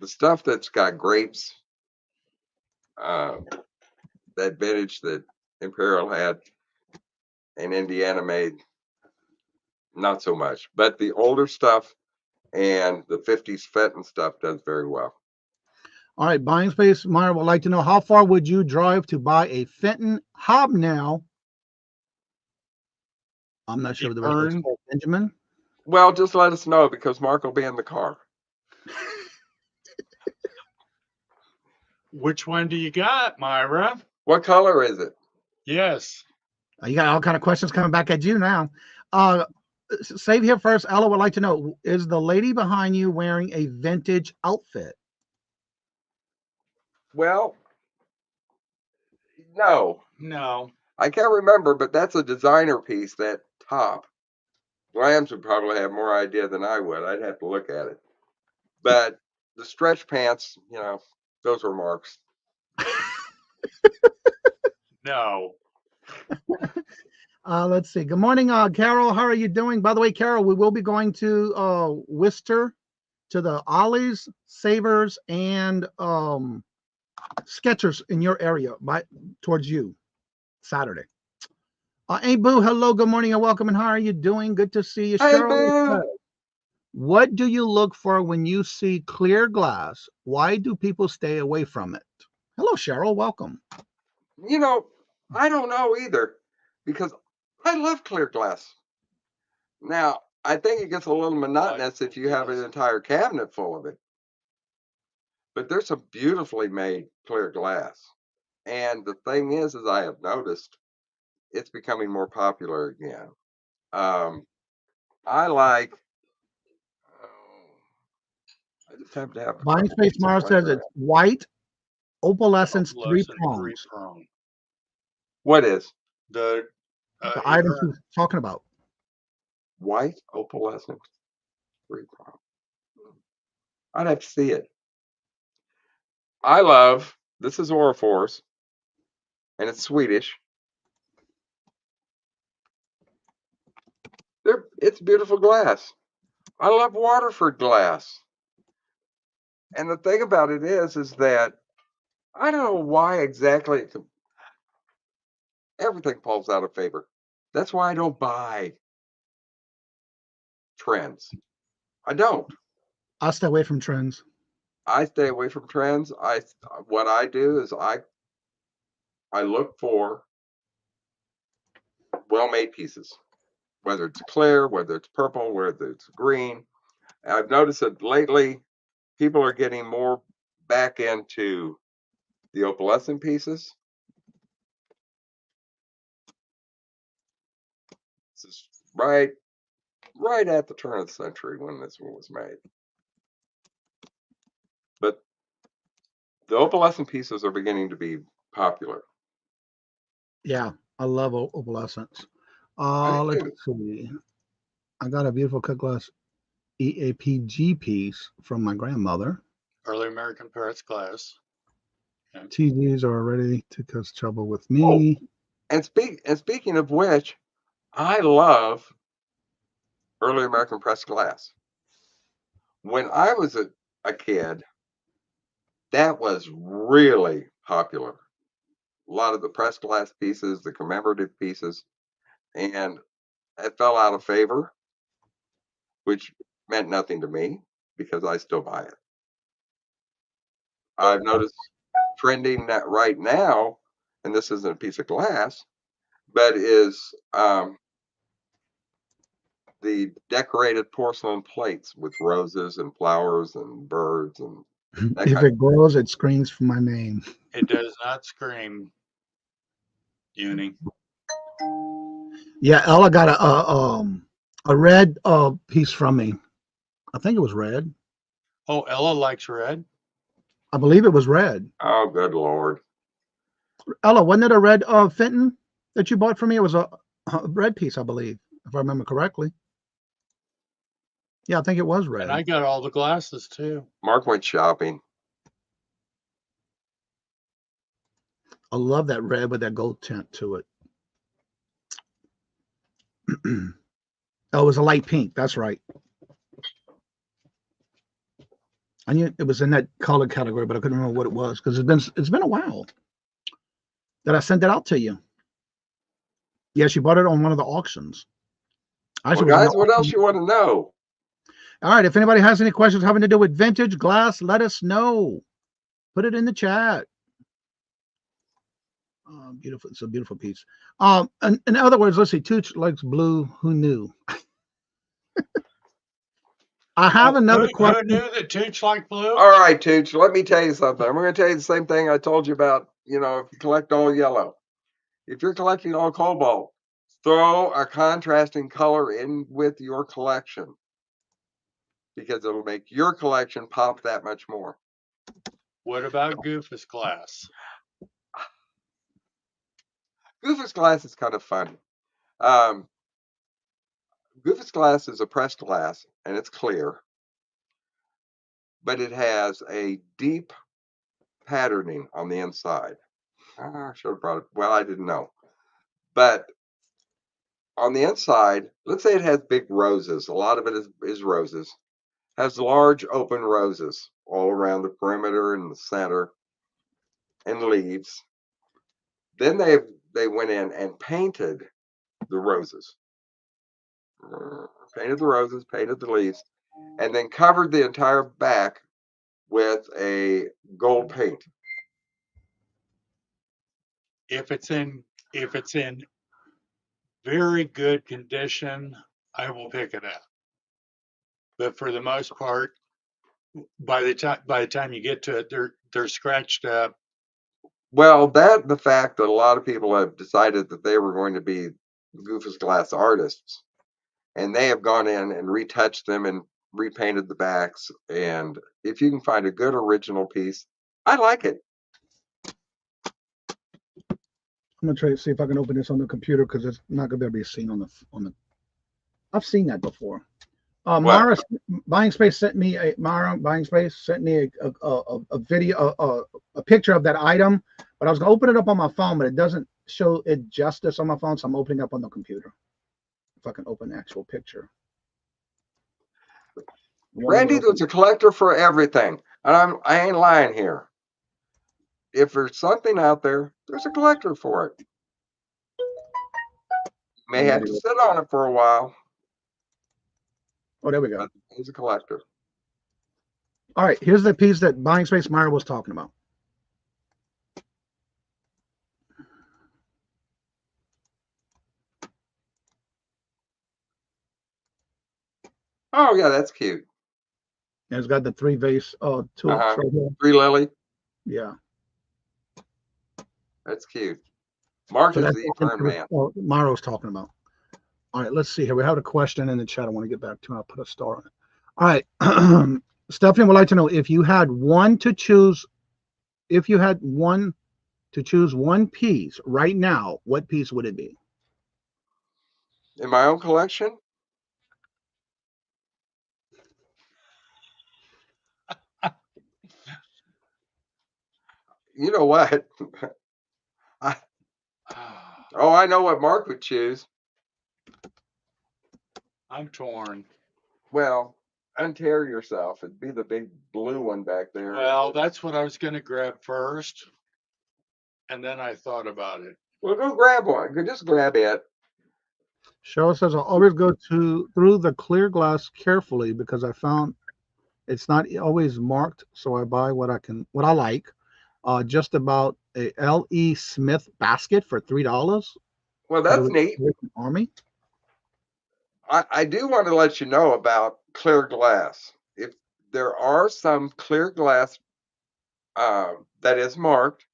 S9: stuff that's got grapes, that vintage that Imperial had and Indiana made, not so much. But the older stuff and the 50s Fenton stuff does very well.
S1: All right, Buying Space Meyer would like to know, how far would you drive to buy a Fenton hobnail? I'm not sure the rest. Benjamin?
S9: Well, just let us know because Mark will be in the car.
S8: Which one do you got, Myra?
S9: What color is it?
S8: Yes.
S1: You got all kind of questions coming back at you now. Save here first. Ella would like to know, is the lady behind you wearing a vintage outfit?
S9: Well, no.
S8: No.
S9: I can't remember, but that's a designer piece, that top. Lambs would probably have more idea than I would. I'd have to look at it. But the stretch pants, you know, those were Mark's.
S8: No.
S1: Let's see. Good morning, Carol. How are you doing? By the way, Carol, we will be going to Worcester, to the Ollie's, Savers, and Skechers in your area, towards you, Saturday. Hey, Boo, hello, good morning, and welcome, and how are you doing? Good to see you.
S9: Hey,
S1: Cheryl,
S9: Boo.
S1: what do you look for when you see clear glass? Why do people stay away from it? Hello, Cheryl, welcome.
S9: You know, I don't know either, because I love clear glass. Now, I think it gets a little monotonous if you have an entire cabinet full of it. But there's some beautifully made clear glass. And the thing is I have noticed it's becoming more popular again. I like, I just have to have.
S1: Buying Space Mars says it's white, opalescence, three prongs.
S9: What is?
S1: The items he's talking about.
S9: White, opalescence, three prong. I'd have to see it. I love, this is Orifors, and it's Swedish. It's beautiful glass. I love Waterford glass. And the thing about it is that I don't know why exactly everything falls out of favor. That's why I don't buy trends. I don't.
S1: I'll stay away from trends.
S9: I stay away from trends. What I do is I look for well-made pieces, whether it's clear, whether it's purple, whether it's green. I've noticed that lately people are getting more back into the opalescent pieces. This is right at the turn of the century when this one was made. But the opalescent pieces are beginning to be popular.
S1: Yeah, I love opalescence. Let's see. I got a beautiful cut glass EAPG piece from my grandmother.
S8: Early American Paris glass.
S1: Yeah. TVs are ready to cause trouble with me.
S9: Oh, and speaking of which, I love early American pressed glass. When I was a kid, that was really popular. A lot of the pressed glass pieces, the commemorative pieces, and it fell out of favor, which meant nothing to me because I still buy it. I've noticed trending that right now, and this isn't a piece of glass, but is the decorated porcelain plates with roses and flowers and birds and
S1: if it grows, it screams for my name.
S8: It does not scream, Uni.
S1: Yeah, Ella got a red piece from me. I think it was red.
S8: Oh, Ella likes red?
S1: I believe it was red.
S9: Oh, good Lord.
S1: Ella, wasn't it a red Fenton that you bought for me? It was a red piece, I believe, if I remember correctly. Yeah, I think it was red.
S8: And I got all the glasses too.
S9: Mark went shopping.
S1: I love that red with that gold tint to it. Oh, it was a light pink. That's right. I knew it was in that color category, but I couldn't remember what it was because it's been a while that I sent it out to you. Yeah, she bought it on one of the auctions.
S9: Well, guys, what else you want to know?
S1: All right, if anybody has any questions having to do with vintage glass, let us know. Put it in the chat. Beautiful. It's a beautiful piece. In other words, let's see. Tooch likes blue. Who knew? I have another question.
S8: Who knew that Tooch liked blue?
S9: All right, Tooch, let me tell you something. I'm going to tell you the same thing I told you about, if you collect all yellow. If you're collecting all cobalt, throw a contrasting color in with your collection because it'll make your collection pop that much more.
S8: What about Goofus glass?
S9: Goofus glass is kind of funny. Goofus glass is a pressed glass, and it's clear, but it has a deep patterning on the inside. I should have brought it. Well, I didn't know. But on the inside, let's say it has big roses. A lot of it is roses. Has large open roses all around the perimeter and the center and leaves. Then they went in and painted the roses. Painted the roses, painted the leaves, and then covered the entire back with a gold paint.
S8: If it's in very good condition, I will pick it up. But for the most part, by the time you get to it, they're scratched up.
S9: Well, the fact that a lot of people have decided that they were going to be Goofus glass artists, and they have gone in and retouched them and repainted the backs. And if you can find a good original piece, I like it.
S1: I'm gonna try to see if I can open this on the computer because it's not gonna be seen on the. I've seen that before. Mara Buying Space sent me a video, a picture of that item, but I was gonna open it up on my phone, but it doesn't show it justice on my phone, so I'm opening up on the computer. If I can open the actual picture.
S9: Randy was a collector for everything, and I ain't lying here. If there's something out there, there's a collector for it. May have to sit on it for a while.
S1: Oh, there we go.
S9: He's a collector.
S1: All right, here's the piece that Buying Space Myra was talking about.
S9: Oh yeah, that's cute.
S1: And it's got the three vase tools right here.
S9: Three lily.
S1: Yeah.
S9: That's cute. Mark is the burn man.
S1: Myra was talking about. All right, let's see here. We have a question in the chat I want to get back to, and I'll put a star on it. All right. Stephanie would like to know if you had one to choose one piece right now, what piece would it be?
S9: In my own collection? You know what? I know what Mark would choose.
S8: I'm torn.
S9: Well, untear yourself. It'd be the big blue one back there.
S8: Well, that's what I was going to grab first, and then I thought about it.
S9: Well, go grab one. Just grab it.
S1: Cheryl says, I always go through the clear glass carefully because I found it's not always marked, so I buy what I like. Just about a L.E. Smith basket for $3.
S9: Well, that's neat.
S1: Army.
S9: I do want to let you know about clear glass. If there are some clear glass that is marked,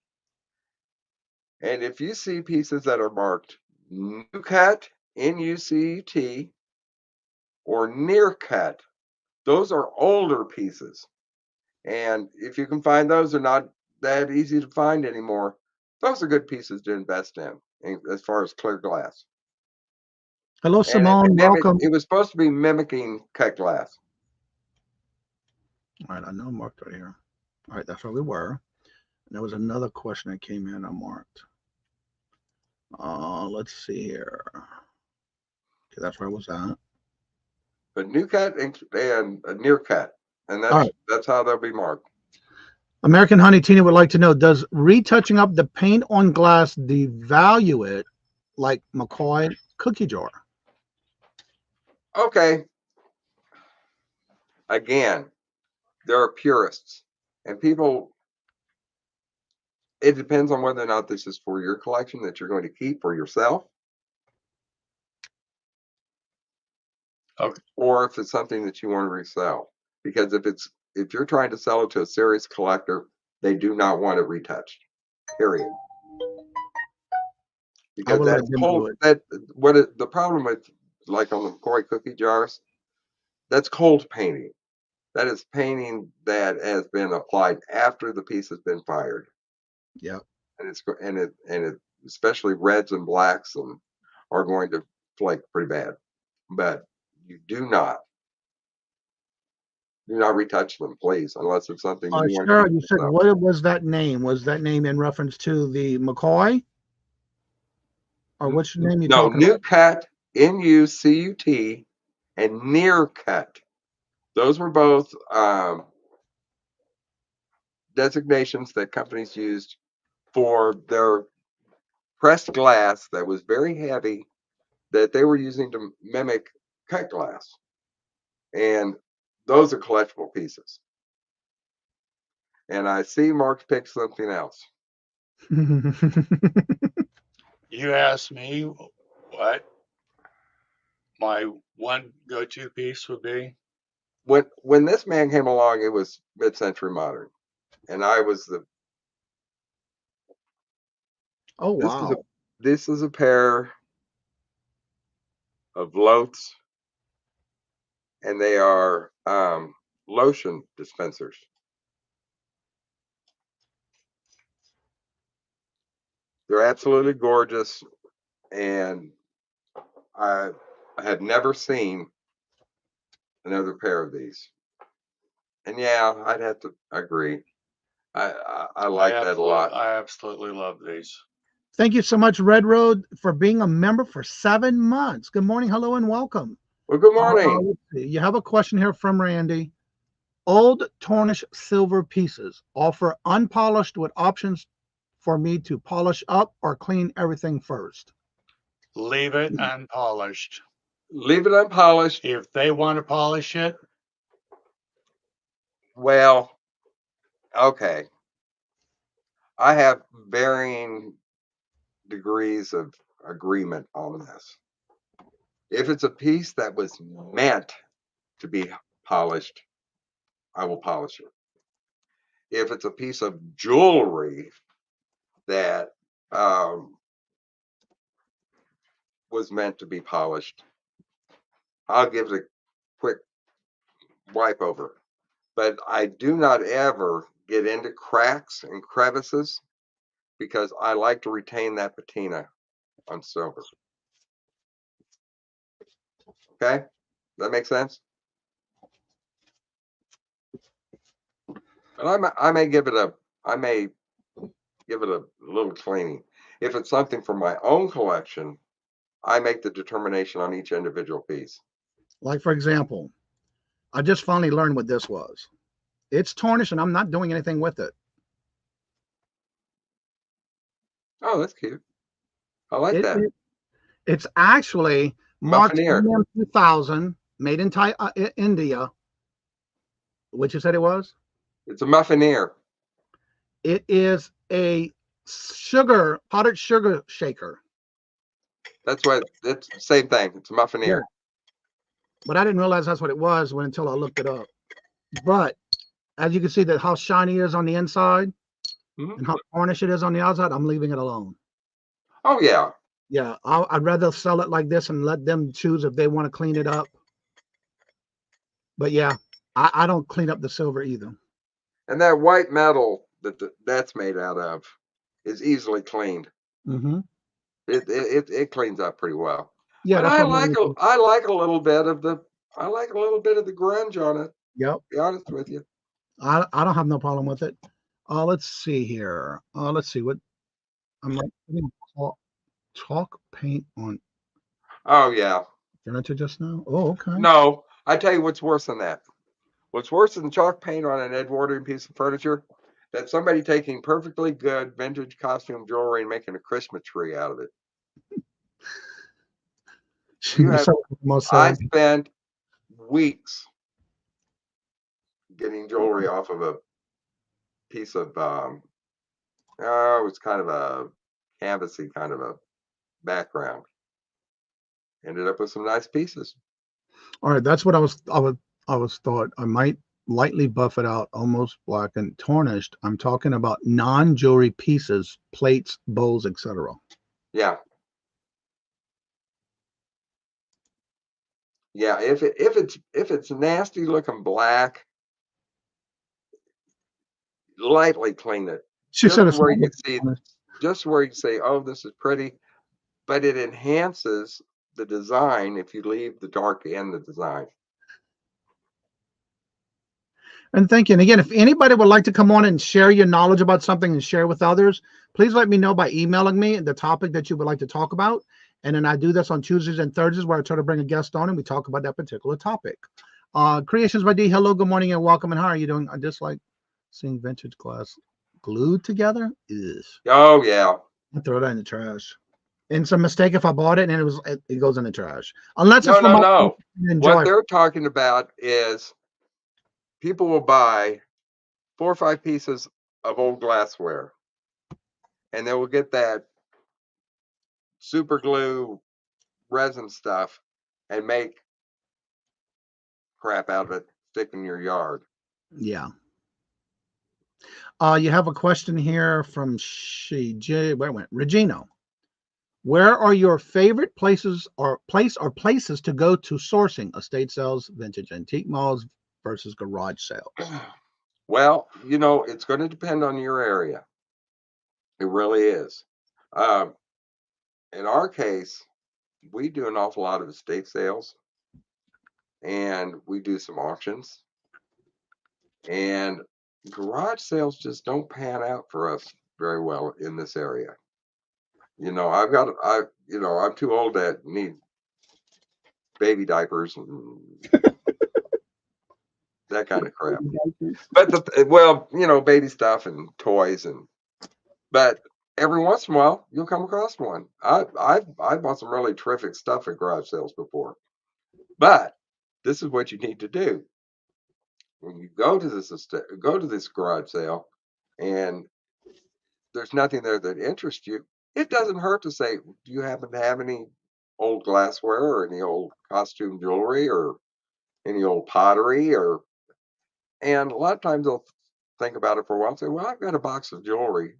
S9: and if you see pieces that are marked new cut, N-U-C-T, or near cut, those are older pieces. And if you can find those, they're not that easy to find anymore. Those are good pieces to invest in as far as clear glass.
S1: Hello, Simone. Welcome.
S9: It was supposed to be mimicking cut glass.
S1: All right, I know marked right here. All right, that's where we were. There was another question that came in. I marked. Let's see here. Okay, that's where I was at.
S9: But new cut and a near cut, and
S1: All right.
S9: that's how they'll be marked.
S1: American Honey Tina would like to know, does retouching up the paint on glass devalue it like McCoy cookie jar?
S9: Okay. Again, there are purists, and people, it depends on whether or not this is for your collection that you're going to keep for yourself.
S8: Okay.
S9: Or if it's something that you want to resell. Because if you're trying to sell it to a serious collector, they do not want it retouched. Period. Because that's cold. The problem with, like on the McCoy cookie jars, that's cold painting. That is painting that has been applied after the piece has been fired.
S1: Yeah.
S9: And it especially reds and blacks are going to flake pretty bad. But you do not retouch them, please, unless it's something you want
S1: sure.
S9: to
S1: You said, what was that name? Was that name in reference to the McCoy? Or which name you talking
S9: new
S1: about?
S9: cut, NUCUT, and near cut. Those were both designations that companies used for their pressed glass that was very heavy that they were using to mimic cut glass. And those are collectible pieces. And I see Mark pick something else.
S8: You asked me what my one go-to piece would be.
S9: When this man came along, it was mid-century modern, and I was the.
S1: Oh wow!
S9: This is a pair of Lotes, and they are lotion dispensers. They're absolutely gorgeous, and I had never seen another pair of these. And yeah, I'd have to agree. I like that a lot.
S8: I absolutely love these.
S1: Thank you so much, Red Road, for being a member for 7 months. Good morning, hello, and welcome.
S9: Well, good morning.
S1: Let's see. You have a question here from Randy. Old tarnished silver pieces offer unpolished with options for me to polish up or clean everything first.
S8: Leave it unpolished.
S9: Leave it unpolished.
S8: If they want to polish it,
S9: well, okay. I have varying degrees of agreement on this. If it's a piece that was meant to be polished, I will polish it. If it's a piece of jewelry that was meant to be polished, I'll give it a quick wipe over. But I do not ever get into cracks and crevices because I like to retain that patina on silver. Okay? That makes sense? And I may give it a little cleaning. If it's something from my own collection, I make the determination on each individual piece.
S1: Like, for example, I just finally learned what this was. It's tarnished and I'm not doing anything with it.
S9: Oh, that's cute. I like that.
S1: It's actually marked MM 2000, made in India. What you said it was?
S9: It's a muffineer.
S1: It is a powdered sugar shaker.
S9: That's what it's the same thing. It's a muffineer. Yeah.
S1: But I didn't realize that's what it was until I looked it up. But as you can see, that how shiny it is on the inside and how tarnished it is on the outside, I'm leaving it alone.
S9: Oh yeah.
S1: Yeah, I'd rather sell it like this and let them choose if they want to clean it up. But yeah, I don't clean up the silver either.
S9: And that white metal that's made out of is easily cleaned.
S1: Mm-hmm.
S9: It cleans up pretty well.
S1: Yeah,
S9: but I like a little bit of the grunge on it.
S1: Yep.
S9: To be honest with you,
S1: I don't have no problem with it. Let's see here. Let's see what I'm like. Chalk paint on
S9: Oh yeah.
S1: furniture just now. Oh, okay.
S9: No, I tell you what's worse than that. What's worse than chalk paint on an Edwardian piece of furniture? That's somebody taking perfectly good vintage costume jewelry and making a Christmas tree out of it. I spent weeks getting jewelry off of a piece of it was kind of a canvasy kind of a background. Ended up with some nice pieces.
S1: All right, that's what I was thought. I might lightly buff it out, almost black and tarnished. I'm talking about non-jewelry pieces, plates, bowls, etc.
S9: Yeah. Yeah, if it's nasty looking black, lightly clean it. Just where you can say, oh, this is pretty, but it enhances the design if you leave the dark in the design.
S1: And thank you. And again, if anybody would like to come on and share your knowledge about something and share with others, please let me know by emailing me the topic that you would like to talk about. And then I do this on Tuesdays and Thursdays where I try to bring a guest on and we talk about that particular topic. Creations by D, hello, good morning and welcome. And how are you doing? I just like seeing vintage glass glued together.
S9: Oh, yeah.
S1: I throw that in the trash. And it's a mistake if I bought it and it goes in the trash. Unless it's
S9: no. What they're talking about is people will buy 4 or 5 pieces of old glassware and they will get that super glue resin stuff and make crap out of it, stick in your yard.
S1: Yeah. You have a question here from Regino. Where are your favorite places or places to go to sourcing estate sales, vintage antique malls versus garage sales?
S9: Well, it's going to depend on your area. It really is. In our case, we do an awful lot of estate sales and we do some auctions, and garage sales just don't pan out for us very well in this area. I'm too old to need baby diapers and that kind of crap. But baby stuff and toys but every once in a while you'll come across one. I've bought some really terrific stuff at garage sales before. But this is what you need to do. When you go to this garage sale and there's nothing there that interests you, it doesn't hurt to say, do you happen to have any old glassware or any old costume jewelry or any old pottery? And a lot of times they'll think about it for a while and say, well, I've got a box of jewelry,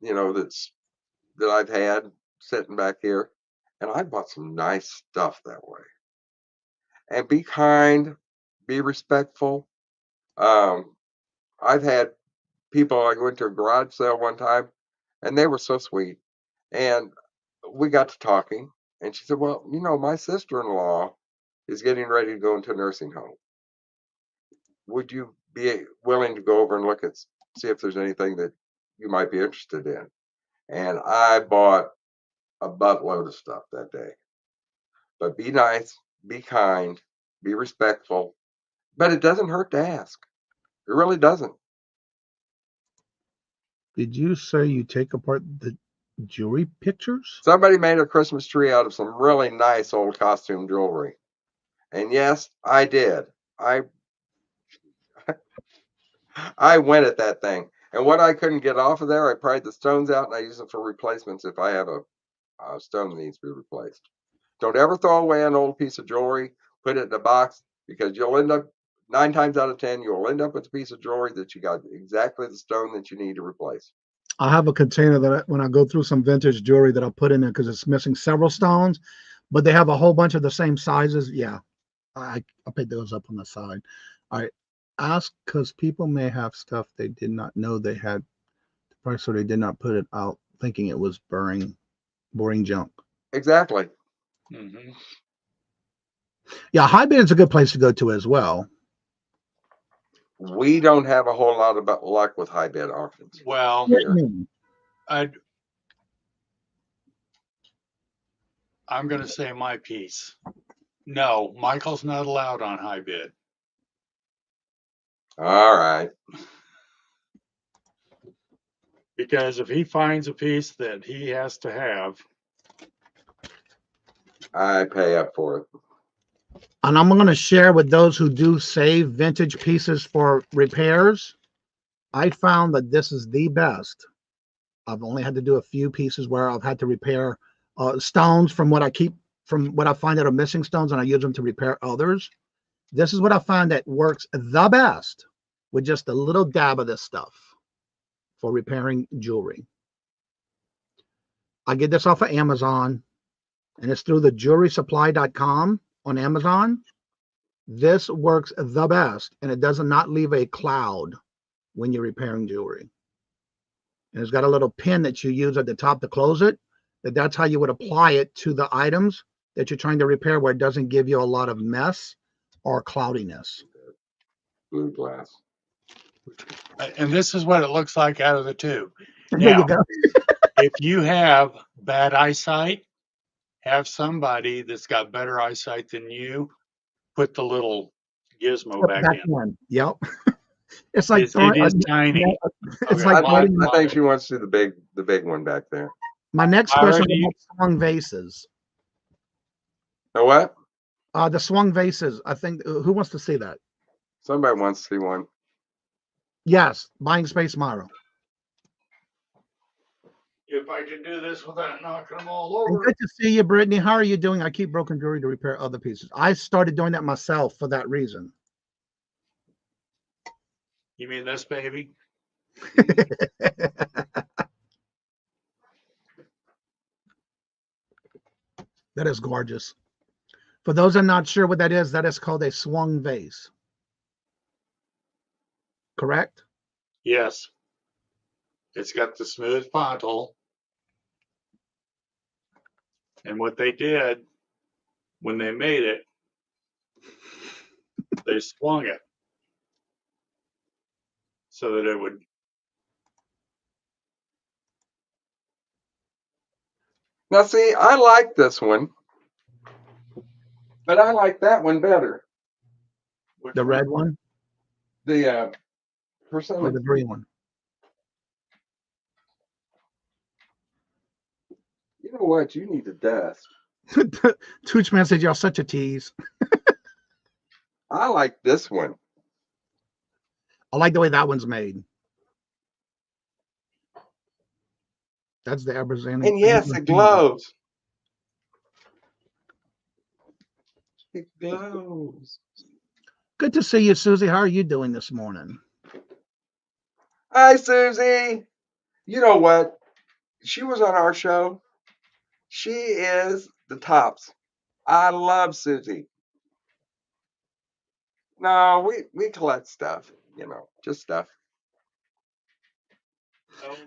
S9: that I've had sitting back here, and I bought some nice stuff that way. And be kind, be respectful. I've had people, I went to a garage sale one time, and they were so sweet. And we got to talking, and she said, well, my sister-in-law is getting ready to go into a nursing home. Would you be willing to go over and see if there's anything that you might be interested in? And I bought a buttload of stuff that day. But be nice, be kind, be respectful. But it doesn't hurt to ask. It really doesn't.
S1: Did you say you take apart the jewelry pictures?
S9: Somebody made a Christmas tree out of some really nice old costume jewelry. And yes, I did. I went at that thing. And what I couldn't get off of there, I pried the stones out and I use them for replacements if I have a stone that needs to be replaced. Don't ever throw away an old piece of jewelry, put it in a box, because you'll end up, 9 times out of 10, you'll end up with a piece of jewelry that you got exactly the stone that you need to replace.
S1: I have a container that when I go through some vintage jewelry that I put in there because it's missing several stones, but they have a whole bunch of the same sizes. Yeah, I picked those up on the side. All right. Ask because people may have stuff they did not know they had, so they did not put it out thinking it was boring junk.
S9: Exactly.
S8: Mm-hmm.
S1: Yeah, high bid is a good place to go to as well.
S9: We don't have a whole lot of luck with high bid auctions.
S8: Well,
S9: Here.
S8: I'm going to say my piece. No, Michael's not allowed on high bid.
S9: All right.
S8: Because if he finds a piece that he has to have,
S9: I pay up for it.
S1: And I'm going to share with those who do save vintage pieces for repairs. I found that this is the best. I've only had to do a few pieces where I've had to repair stones from what I find that are missing stones, and I use them to repair others. This is what I find that works the best with just a little dab of this stuff for repairing jewelry. I get this off of Amazon, and it's through the jewelrysupply.com on Amazon. This works the best, and it does not leave a cloud when you're repairing jewelry. And it's got a little pin that you use at the top to close it. That's how you would apply it to the items that you're trying to repair, where it doesn't give you a lot of mess or cloudiness.
S9: Blue glass.
S8: and this is what it looks like out of the two.
S1: There you
S8: Now,
S1: go.
S8: if you have bad eyesight, have somebody that's got better eyesight than you put the little gizmo back in.
S1: Yep. It's like
S8: it is tiny.
S1: It's
S8: Okay.
S1: like
S9: I think she wants to do the big one back there.
S1: my next
S8: Myra,
S1: question
S8: do you-
S1: about swung vases.
S9: The what?
S1: The swung vases. I think who wants to see that?
S9: Somebody wants to see one.
S1: Yes, buying space Myra.
S8: If I can do this without knocking them all
S1: And
S8: over.
S1: good to see you, Brittany. How are you doing? I keep broken jewelry to repair other pieces. I started doing that myself for that reason.
S8: You mean this baby?
S1: That is gorgeous. For those that are not sure what that is called a swung vase. Correct?
S8: Yes. It's got the smooth pontal. And what they did when they made it, they swung it so that it would.
S9: Now, see, I like this one, but I like that one better.
S1: The red one
S9: The
S1: or
S9: percentage.
S1: the green one?
S9: You know what? You need to dust.
S1: Toochman said y'all such a tease.
S9: I like this one.
S1: I like the way that one's made. That's the Abrazani.
S9: And yes, it glows. It glows.
S1: Good to see you, Susie. How are you doing this morning?
S9: Hi, Susie. You know what? She was on our show. She is the tops. I love Susie. No, we collect stuff, just stuff.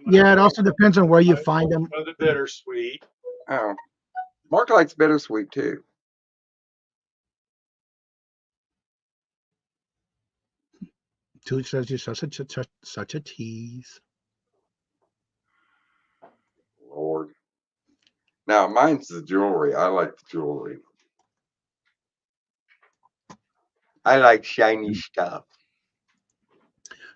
S1: Yeah, it also depends on where you find them.
S8: For the bittersweet.
S9: Oh, Mark likes bittersweet too.
S1: Tooch says you're such a tease.
S9: Lord. Now, mine's the jewelry. I like the jewelry. I like shiny stuff.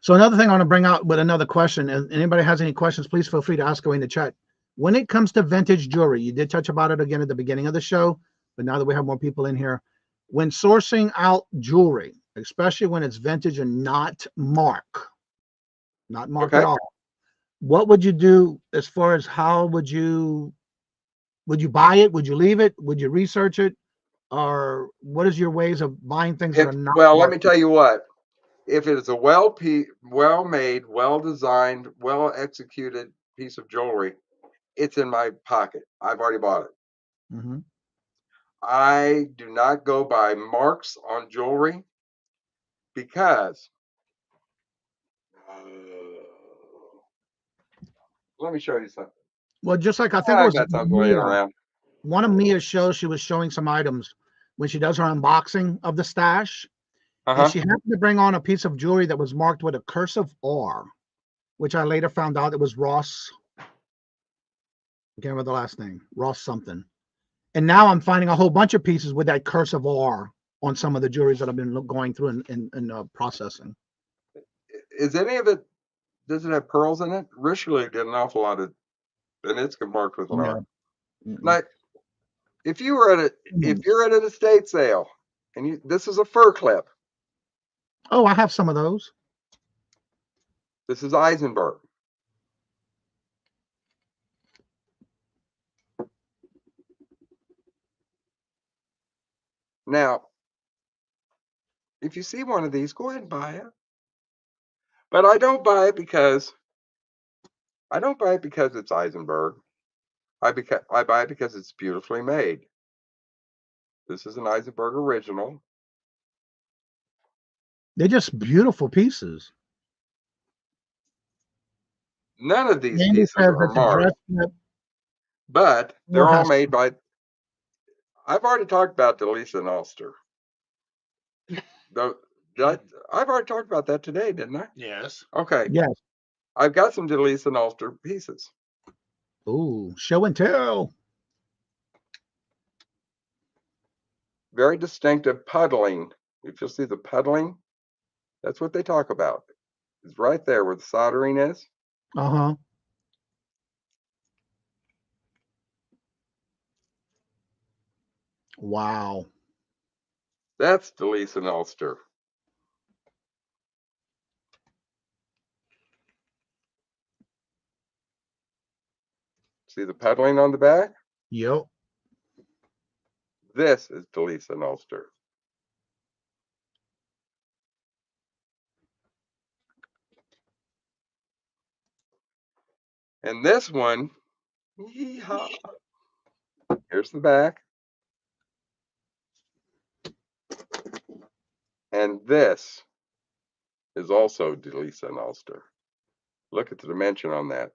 S1: So another thing I want to bring out with another question, and anybody has any questions, please feel free to ask away in the chat. When it comes to vintage jewelry, you did touch about it again at the beginning of the show, but now that we have more people in here, when sourcing out jewelry, especially when it's vintage and not mark at all, what would you do as far as how would you buy it? Would you leave it? Would you research it? Or what is your ways of buying things that are not
S9: Well, let
S1: marked?
S9: me tell you what. If it is a well-made, well-designed, well-executed piece of jewelry, it's in my pocket. I've already bought it.
S1: Mm-hmm.
S9: I do not go by marks on jewelry because let me show you something.
S1: Well, just like I think it was
S9: got something laying around.
S1: One of Mia's shows, she was showing some items when she does her unboxing of the stash, And she happened to bring on a piece of jewelry that was marked with a cursive R, which I later found out it was Ross. I can't remember the last name, Ross something. And now I'm finding a whole bunch of pieces with that cursive R on some of the jewelries that I've been going through and processing.
S9: Is any of it, does it have pearls in it? Richelieu did an awful lot of, and it's marked with an R. Like, if you're at an estate sale and this is a fur clip.
S1: Oh, I have some of those.
S9: This is Eisenberg. Now, if you see one of these, go ahead and buy it. But I don't buy it because it's Eisenberg. I buy it because it's beautifully made. This is an Eisenberg original.
S1: They're just beautiful pieces.
S9: None of these pieces are marked, but they're all made by. I've already talked about Delisa and Ulster. I've already talked about that today, didn't I?
S8: Yes.
S9: Okay.
S1: Yes.
S9: I've got some Delisa and Ulster pieces.
S1: Ooh, show and tell.
S9: Very distinctive puddling. If you'll see the puddling, that's what they talk about. It's right there where the soldering is.
S1: Uh-huh. Wow.
S9: That's Delisa and Ulster. See the puddling on the back?
S1: Yep.
S9: This is Delisa and Ulster. And this one, yeehaw. Here's the back. And this is also Delisa and Ulster. Look at the dimension on that.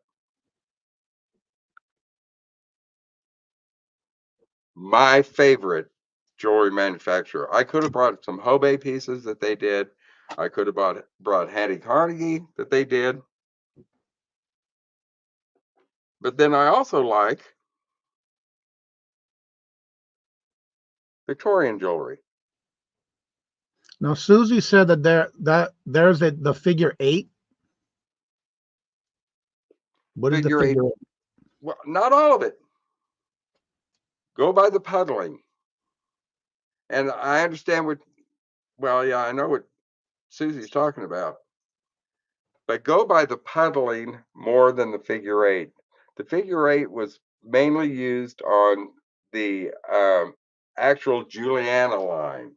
S9: My favorite jewelry manufacturer. I could have brought some Hobey pieces that they did. I could have brought Hattie Carnegie that they did. But then I also like Victorian jewelry.
S1: Now Susie said that there's the figure 8. What is the figure 8?
S9: Well, not all of it. Go by the puddling. And I understand I know what Susie's talking about. But go by the puddling more than the figure 8. The figure 8 was mainly used on the actual Juliana line.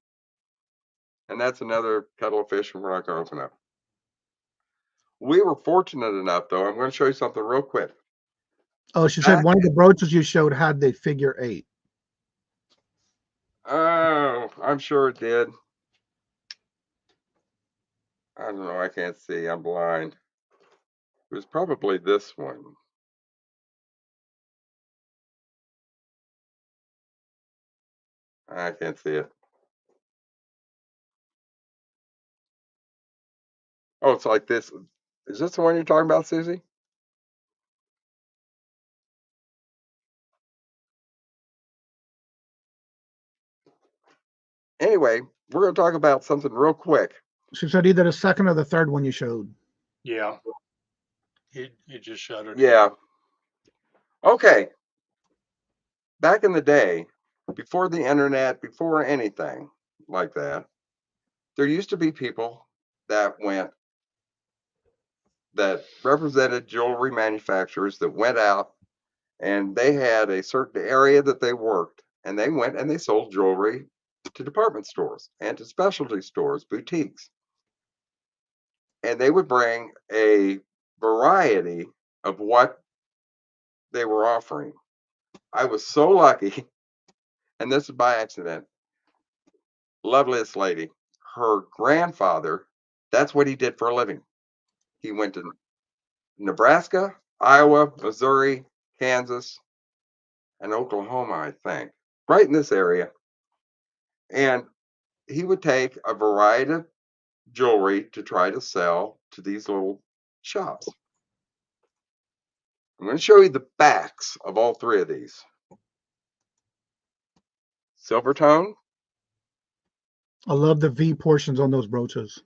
S9: And that's another kettle of fish we're not going to open up. We were fortunate enough, though. I'm going to show you something real quick.
S1: Oh, she said one of the brooches you showed had the figure 8.
S9: Oh, I'm sure it did. I don't know. I can't see. I'm blind. It was probably this one. I can't see it. Oh, it's like this. Is this the one you're talking about, Susie? Anyway, we're going to talk about something real quick.
S1: She said either the second or the third one you showed.
S8: Yeah. You just showed it.
S9: Yeah. Okay. Back in the day, before the internet, before anything like that, there used to be people that represented jewelry manufacturers that went out and they had a certain area that they worked, and they went and they sold jewelry to department stores and to specialty stores, boutiques. And they would bring a variety of what they were offering. I was so lucky, and this is by accident. Loveliest lady, her grandfather, that's what he did for a living. He went to Nebraska, Iowa, Missouri, Kansas, and Oklahoma, I think, right in this area. And he would take a variety of jewelry to try to sell to these little shops. I'm going to show you the backs of all three of these. Silver tone,
S1: I love the V portions on those brooches.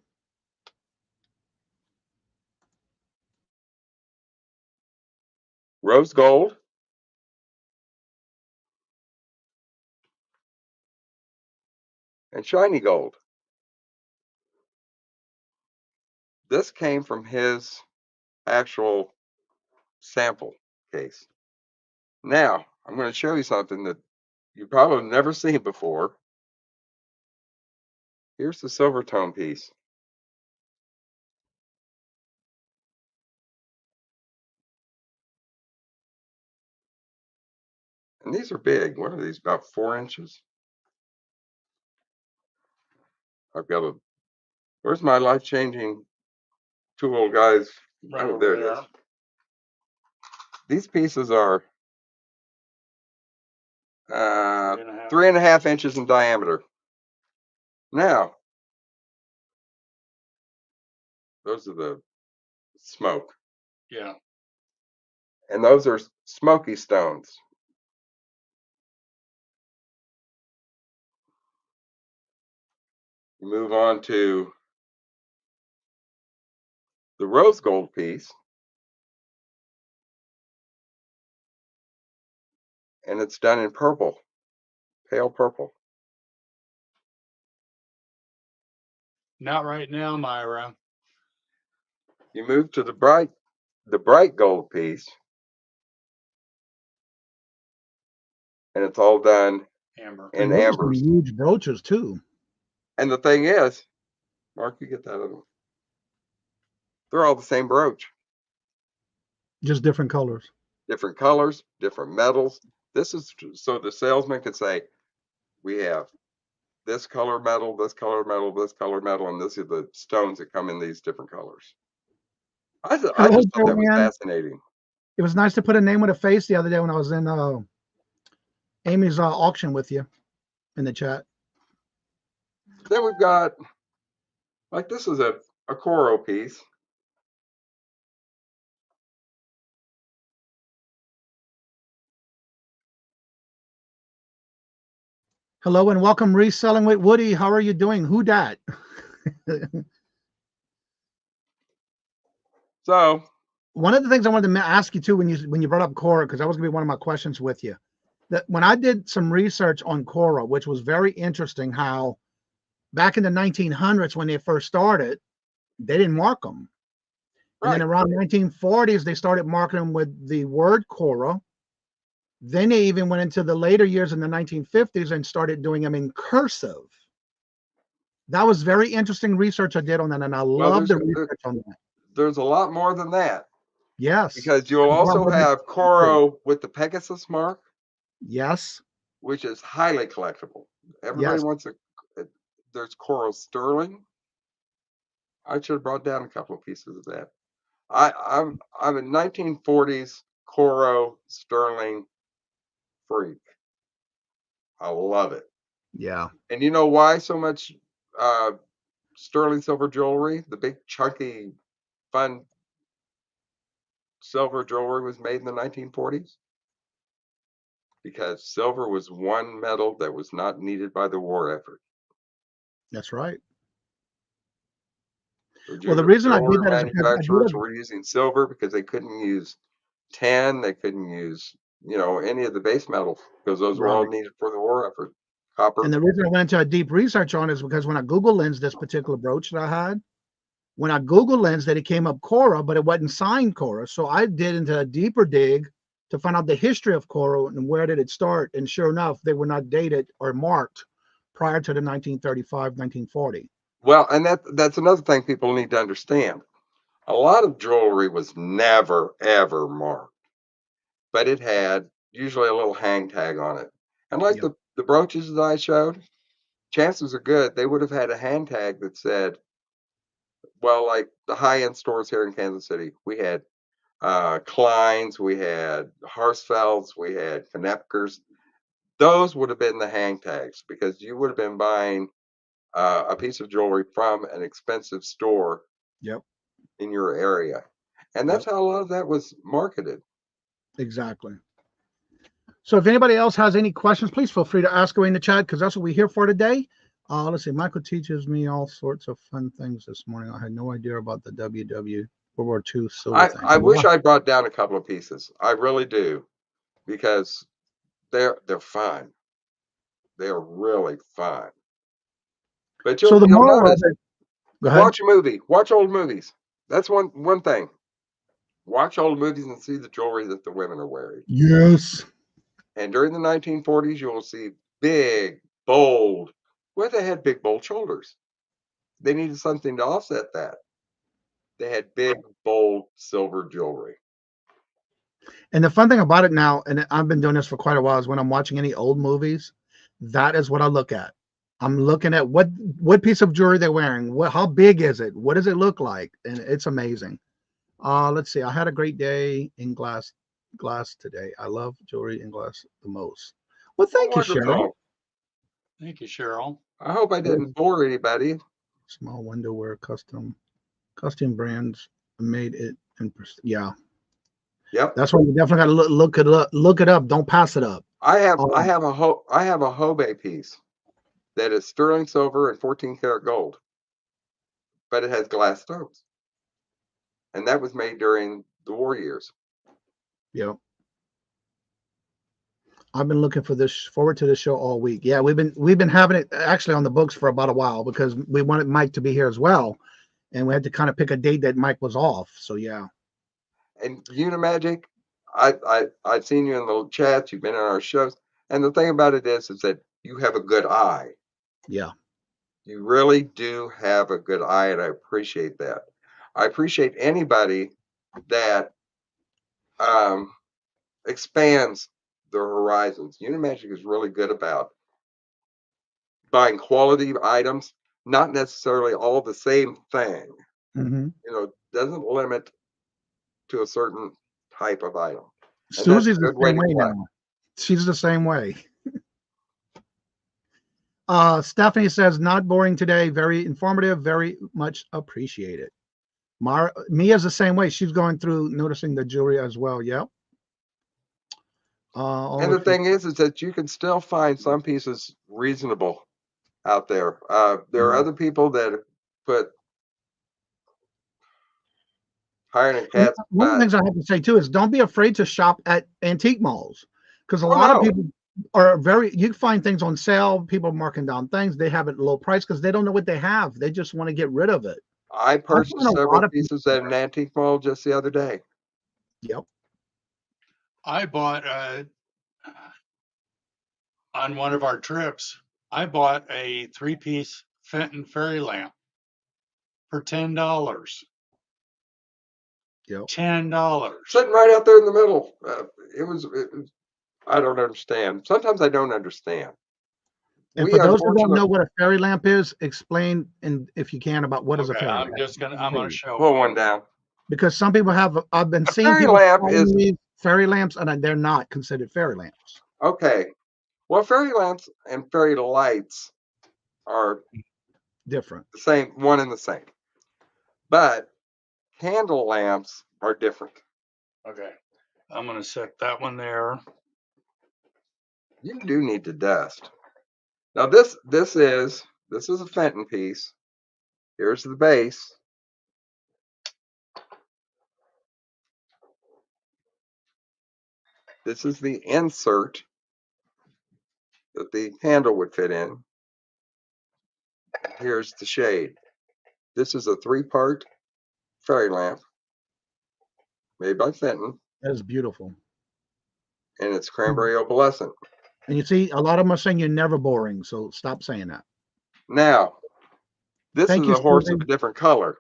S9: rose gold, and shiny gold. This came from his actual sample case. Now, I'm going to show you something that you probably have never seen before. Here's the silver tone piece. And these are big. What are these? About 4 inches? I've got a, where's my life-changing tool, guys?
S8: Right
S9: Oh, there it is. These pieces are 3.5 inches in diameter. Now, those are the smoke.
S8: Yeah.
S9: And those are smoky stones. You move on to the rose gold piece. And it's done in purple, pale purple.
S8: Not right now, Myra.
S9: You move to the bright gold piece, and it's all done
S8: Amber.
S9: in
S1: And those are some
S9: ambers.
S1: huge brooches too.
S9: And the thing is, Mark, you get that other one. They're all the same brooch.
S1: Just different colors.
S9: Different colors, different metals. This is so the salesman could say, we have this color metal, this color metal, this color metal, and this are the stones that come in these different colors. I just thought that was fascinating.
S1: It was nice to put a name with a face the other day when I was in Amy's auction with you in the chat.
S9: Then we've got, like, this is a Coro piece.
S1: Hello and welcome, Reselling with Woody. How are you doing? Who dat?
S9: So
S1: one of the things I wanted to ask you too when you brought up Cora, because that was gonna be one of my questions with you, that when I did some research on Cora, which was very interesting, how back in the 1900s when they first started, they didn't mark them. And then around 1940s, they started marking them with the word Cora. Then they even went into the later years in the 1950s and started doing them in cursive. That was very interesting research I did on that, and I love the research on that.
S9: There's a lot more than that.
S1: Yes.
S9: Because you'll also have Coro with the Pegasus mark.
S1: Yes.
S9: Which is highly collectible. Everybody wants there's Coro Sterling. I should have brought down a couple of pieces of that. I'm a 1940s Coro Sterling freak. I love it.
S1: Yeah.
S9: And you know why so much sterling silver jewelry, the big chunky fun silver jewelry was made in the 1940s? Because silver was one metal that was not needed by the war effort.
S1: That's right. Well, the reason I did that is
S9: manufacturers were using silver because they couldn't use tin, they couldn't use, any of the base metals because those were all needed for the war effort. Copper.
S1: And the reason I went into a deep research on it is because when I Google lensed this particular brooch that I had, when I Google lensed that, it came up Cora, but it wasn't signed Cora. So I did into a deeper dig to find out the history of Cora and where did it start. And sure enough, they were not dated or marked prior to the 1935, 1940.
S9: Well, and that's another thing people need to understand. A lot of jewelry was never, ever marked, but it had usually a little hang tag on it. And like the brooches that I showed, chances are good they would have had a hang tag that said, well, like the high-end stores here in Kansas City, we had Klein's, we had Harsfelds, we had Knepkers. Those would have been the hang tags because you would have been buying a piece of jewelry from an expensive store
S1: Yep.
S9: in your area. And that's how a lot of that was marketed.
S1: Exactly. So if anybody else has any questions, please feel free to ask away in the chat because that's what we're here for today. Let's see. Michael teaches me all sorts of fun things this morning. I had no idea about the WW World War II silver thing.
S9: I wish I brought down a couple of pieces. I really do, because they're fun. They're really fun. But
S1: So the
S9: you'll
S1: moral of
S9: notice,
S1: it, go ahead.
S9: watch a movie, watch old movies. That's one thing. Watch old movies and see the jewelry that the women are wearing.
S1: Yes.
S9: And during the 1940s, you will see big, bold, well, they had big, bold shoulders. They needed something to offset that. They had big, bold silver jewelry.
S1: And the fun thing about it now, and I've been doing this for quite a while, is when I'm watching any old movies, that is what I look at. I'm looking at what piece of jewelry they're wearing, how big is it, what does it look like, and it's amazing. Let's see. I had a great day in glass today. I love jewelry in glass the most. Well, thank you, Cheryl.
S8: Thank you, Cheryl.
S9: I hope I didn't bore anybody.
S1: Small window wear custom brands made it in yeah.
S9: Yep.
S1: That's why you definitely got to look it up. Don't pass it up.
S9: I have a Hobey piece that is sterling silver and 14 karat gold, but it has glass stones, and that was made during the war years.
S1: Yep. I've been looking forward to this show all week. Yeah, we've been having it actually on the books for about a while because we wanted Mike to be here as well, and we had to kind of pick a date that Mike was off. So yeah.
S9: And Unimagic, I've seen you in the chats. You've been on our shows, and the thing about it is that you have a good eye.
S1: Yeah.
S9: You really do have a good eye, and I appreciate that. I appreciate anybody that expands their horizons. Unimagic is really good about buying quality items, not necessarily all the same thing.
S1: Mm-hmm.
S9: Doesn't limit to a certain type of item. And
S1: Susie's the same way now. She's the same way. Stephanie says, not boring today. Very informative. Very much appreciated. Mia's the same way. She's going through noticing the jewelry as well. Yep.
S9: And the thing is that you can still find some pieces reasonable out there. There are other people that put hiring a cat.
S1: One of the things I have to say too is don't be afraid to shop at antique malls, because a lot of people are you find things on sale. People are marking down things. They have it at a low price because they don't know what they have. They just want to get rid of it.
S9: I purchased several pieces at an antique mall just the other day.
S1: Yep.
S8: I bought on one of our trips, I bought a 3-piece Fenton fairy lamp for $10.
S1: Yep.
S8: $10.
S9: Sitting right out there in the middle. It was I don't understand. Sometimes I don't understand.
S1: And for those who don't know what a fairy lamp is, explain, and if you can, about what is a fairy lamp.
S8: I'm gonna show.
S9: Pull one down.
S1: Because some people I've been seeing people fairy lamps, and they're not considered fairy lamps.
S9: Okay. Well, fairy lamps and fairy lights are
S1: different.
S9: The same, one and the same. But candle lamps are different.
S8: Okay. I'm going to set that one there.
S9: You do need to dust. Now this is a Fenton piece. Here's the base. This is the insert that the handle would fit in. Here's the shade. This is a 3-part fairy lamp made by Fenton.
S1: That is beautiful.
S9: And it's cranberry opalescent.
S1: And you see, a lot of them are saying you're never boring, so stop saying that.
S9: Now, this is a horse of a different color.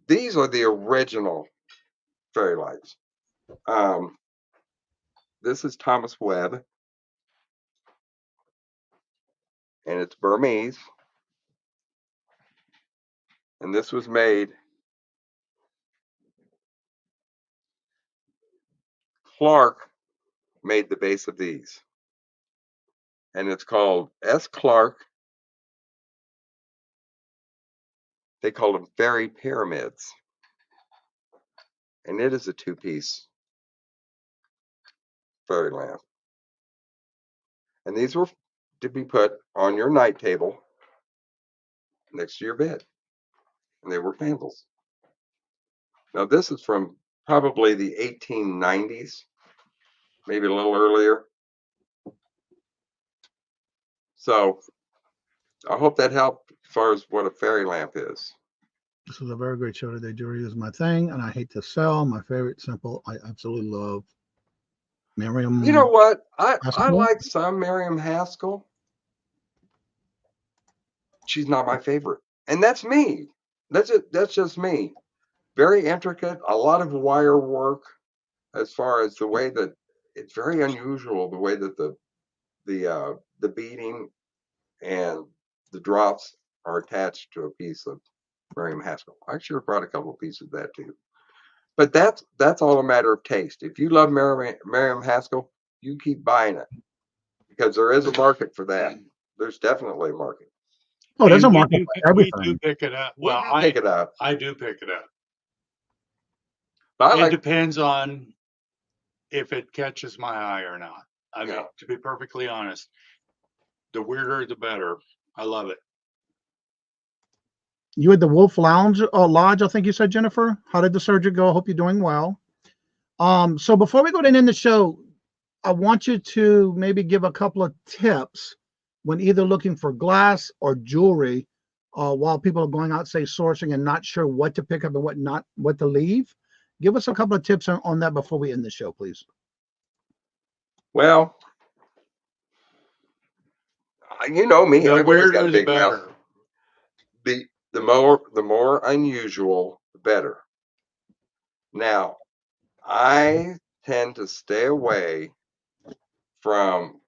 S9: These are the original fairy lights. This is Thomas Webb, and it's Burmese. And this was made. Clark made the base of these. And it's called S. Clark They call them fairy pyramids. And it is a 2-piece fairy lamp. And these were to be put on your night table next to your bed. And they were candles. Now, this is from probably the 1890s, maybe a little earlier. So I hope that helped as far as what a fairy lamp is.
S1: This is a very great show today. Jewelry is my thing, and I hate to sell. My favorite simple. I absolutely love Miriam.
S9: You know what? I
S1: Haskell?
S9: like some Miriam Haskell. She's not my favorite. And that's me. That's it. That's just me. Very intricate, a lot of wire work as far as the way that it's very unusual, the way that the beading and the drops are attached to a piece of Miriam Haskell. I should have brought a couple of pieces of that too. But that's all a matter of taste. If you love Miriam Haskell, you keep buying it because there is a market for that. There's definitely a market.
S1: Oh, there's a
S8: And we
S1: market
S8: do-
S1: for
S8: We do
S1: everything.
S8: pick it up.
S9: We
S8: Well,
S9: do pick it up.
S8: I do pick it up.
S9: But I
S8: It
S9: like,
S8: depends on if it catches my eye or not. I mean,
S9: Yeah.
S8: to be perfectly honest, the weirder the better. I love it.
S1: You at the Wolf Lounge Lodge, I think you said, Jennifer. How did the surgery go? I hope you're doing well. So before we go to end the show, I want you to maybe give a couple of tips when either looking for glass or jewelry, while people are going out, say, sourcing and not sure what to pick up and what to leave. Give us a couple of tips on that before we end the show, please.
S9: well, you know me.
S8: The
S9: I've always got
S8: weirder
S9: a
S8: the
S9: big mouth.
S8: better.
S9: The more unusual, the better. Now, I tend to stay away from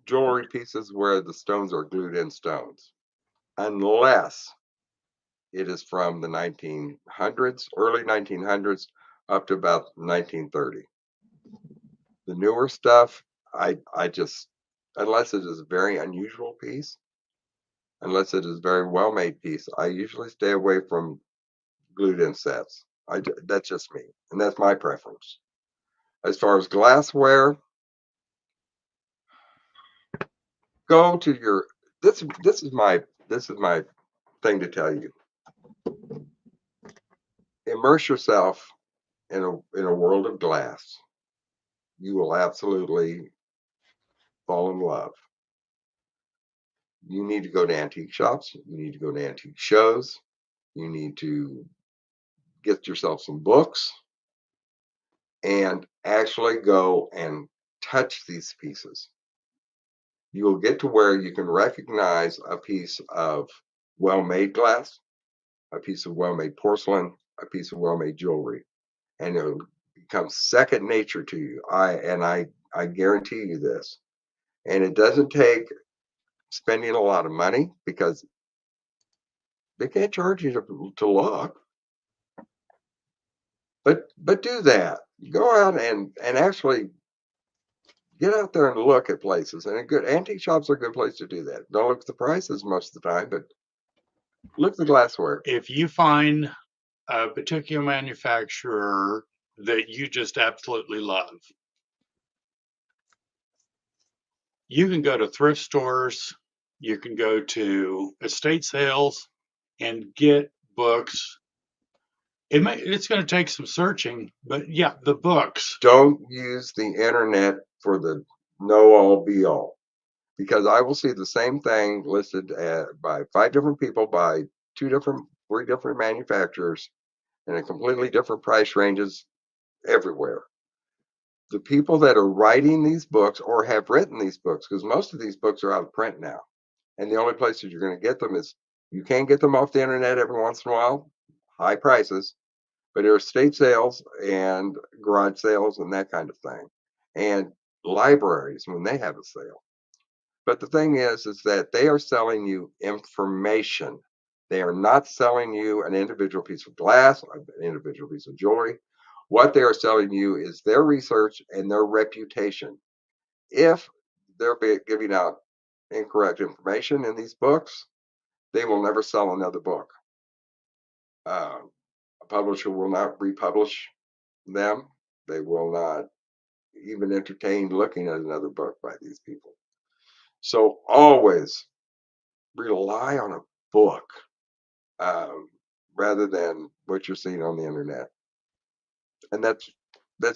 S9: jewelry pieces where the stones are glued in stones, unless it is from the 1900s, early 1900s, up to about 1930. The newer stuff, I just, unless it is a very unusual piece, unless it is a very well-made piece, I usually stay away from glued-in sets. That's just me, and that's my preference. As far as glassware, go to your. This is my thing to tell you. Immerse yourself in a world of glass. You will absolutely fall in love. You need to go to antique shops. You need to go to antique shows. You need to get yourself some books and actually go and touch these pieces. You will get to where you can recognize a piece of well-made glass, a piece of well-made porcelain, a piece of well-made jewelry, and it'll become second nature to you. I guarantee you this. And it doesn't take spending a lot of money because they can't charge you to look. But do that. Go out and actually get out there and look at places. And a good antique shops are a good place to do that. Don't look at the prices most of the time, but look at the glassware.
S8: If you find a particular manufacturer that you just absolutely love, you can go to thrift stores, you can go to estate sales and get books. It's going to take some searching, but yeah, the books.
S9: Don't use the internet for the know-all be-all, because I will see the same thing listed by 5 different people, by 3 different manufacturers, and a completely different price ranges everywhere. The people that are writing these books or have written these books, because most of these books are out of print now, and the only places you're going to get them is, you can get them off the internet every once in a while, high prices, but there are estate sales and garage sales and that kind of thing, and libraries when they have a sale. But the thing is that they are selling you information. They are not selling you an individual piece of glass, an individual piece of jewelry. What they are selling you is their research and their reputation. If they're giving out incorrect information in these books, they will never sell another book. A publisher will not republish them. They will not even entertain looking at another book by these people. So always rely on a book rather than what you're seeing on the internet. And that's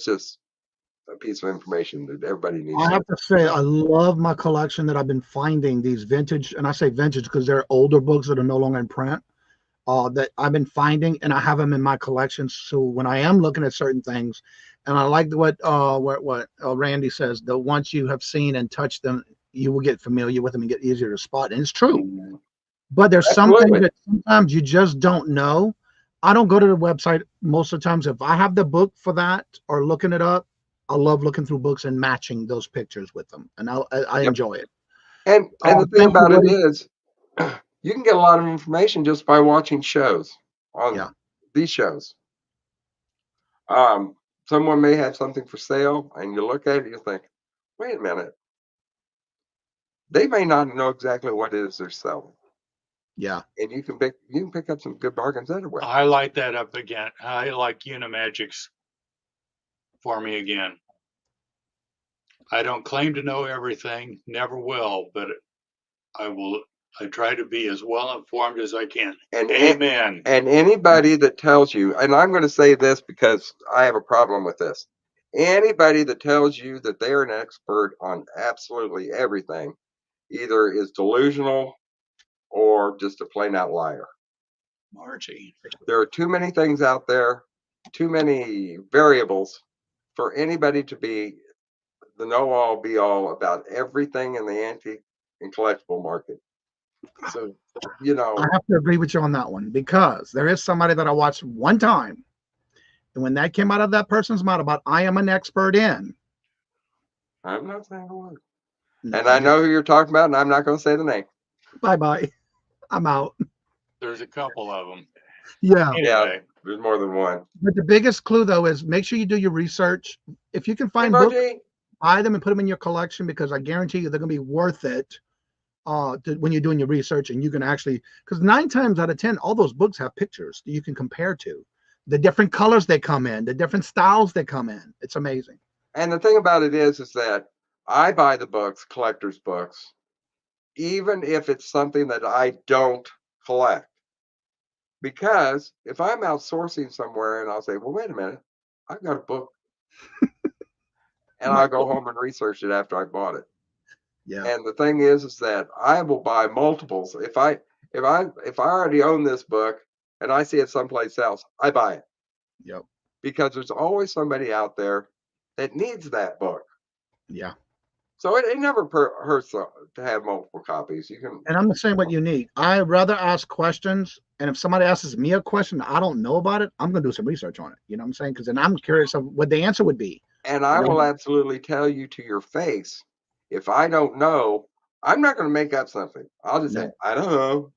S9: just a piece of information that everybody needs.
S1: I have to say, I love my collection that I've been finding these vintage, and I say vintage because they're older books that are no longer in print. That I've been finding, and I have them in my collection. So when I am looking at certain things, and I like what Randy says, that once you have seen and touched them, you will get familiar with them and get easier to spot. And it's true. But there's something that sometimes you just don't know. I don't go to the website most of the times. If I have the book for that or looking it up, I love looking through books and matching those pictures with them, and I enjoy it.
S9: And the thing about it is, you can get a lot of information just by watching shows on these shows. Someone may have something for sale, and you look at it, you think, wait a minute. They may not know exactly what it is they're selling.
S1: Yeah.
S9: And you can pick up some good bargains anyway.
S8: I light that up again. I like Unimagics for me again. I don't claim to know everything, never will, but I try to be as well informed as I can.
S9: And
S8: amen.
S9: And anybody that tells you, and I'm going to say this because I have a problem with this. Anybody that tells you that they're an expert on absolutely everything either is delusional or just a plain out liar.
S8: Margie.
S9: There are too many things out there, too many variables for anybody to be the know-all be-all about everything in the antique and collectible market. So,
S1: I have to agree with you on that one, because there is somebody that I watched one time, and when that came out of that person's mouth about I am an expert in,
S9: I'm not saying a word. And I know who you're talking about, and I'm not going to say the name.
S1: Bye-bye. I'm out.
S8: There's a couple of them.
S1: Yeah.
S8: Anyway.
S9: Yeah, there's more than one.
S1: But the biggest clue, though, is make sure you do your research. If you can find books, buy them and put them in your collection, because I guarantee you they're going to be worth it when you're doing your research. And you can actually, because 9 times out of 10, all those books have pictures that you can compare to. The different colors they come in, the different styles they come in. It's amazing.
S9: And the thing about it is that I buy the books, collector's books, even if it's something that I don't collect. Because if I'm outsourcing somewhere and I'll say, well, wait a minute, I've got a book. And I'll go home and research it after I bought it.
S1: Yeah.
S9: And the thing is that I will buy multiples. If I already own this book and I see it someplace else, I buy it.
S1: Yep.
S9: Because there's always somebody out there that needs that book.
S1: Yeah.
S9: So it never hurts to have multiple copies. You can.
S1: And I'm the same what you need. I rather ask questions, and if somebody asks me a question I don't know about it, I'm going to do some research on it. You know what I'm saying? Because then I'm curious of what the answer would be.
S9: And I will absolutely tell you to your face, if I don't know, I'm not going to make up something. I'll just say, I don't know.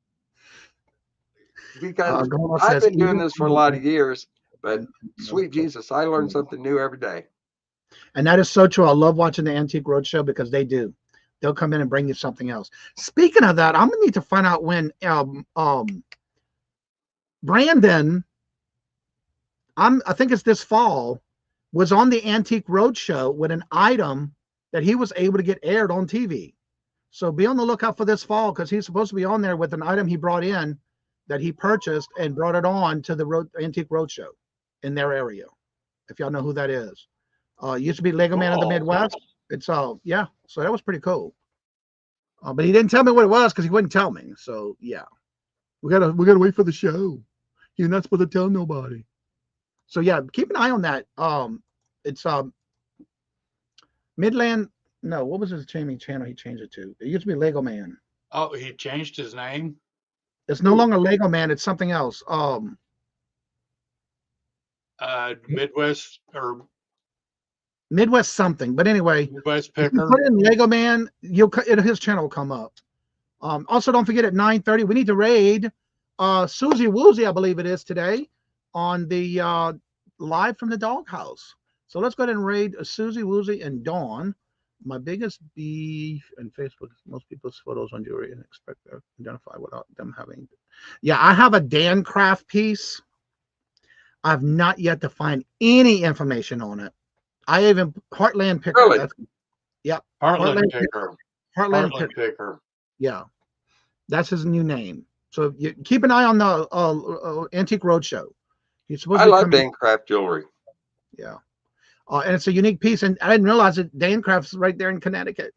S9: Because I've been doing this for a lot of years, but sweet Jesus, I learn something new every day.
S1: And that is so true. I love watching the Antique Roadshow, because they do. They'll come in and bring you something else. Speaking of that, I'm going to need to find out when Brandon, I think it's this fall, was on the Antique Roadshow with an item that he was able to get aired on TV. So be on the lookout for this fall, because he's supposed to be on there with an item he brought in that he purchased and brought it on to the Antique Roadshow in their area. If y'all know who that is. Used to be Lego Man of the Midwest. It's yeah. So that was pretty cool. But he didn't tell me what it was, because he wouldn't tell me. So yeah, we gotta wait for the show. You're not supposed to tell nobody. So yeah, keep an eye on that. It's Midland. No, what was his channel he changed it to? It used to be Lego Man.
S8: Oh, he changed his name?
S1: It's no longer Lego Man. It's something else.
S8: Midwest or
S1: Midwest something. But anyway,
S8: Midwest
S1: if you
S8: Picker.
S1: put in Lego Man, his channel will come up. Also, don't forget at 9:30 we need to raid Susie Woozy, I believe it is today, on the live from the doghouse. So let's go ahead and raid Susie Woozy and Dawn. My biggest beef in Facebook is most people's photos on jewelry and expect to identify without them having. Yeah, I have a Dan Craft piece. I've not yet to find any information on it. I even Heartland Picker.
S9: Really?
S1: That's, yep.
S8: Heartland Picker.
S1: Heartland
S8: Heartland Picker.
S1: Yeah, that's his new name. So you keep an eye on the Antique Roadshow. He's supposed
S9: I
S1: to be
S9: love
S1: coming.
S9: Dan Craft jewelry.
S1: Yeah. And it's a unique piece, and I didn't realize that Dan Craft's right there in Connecticut.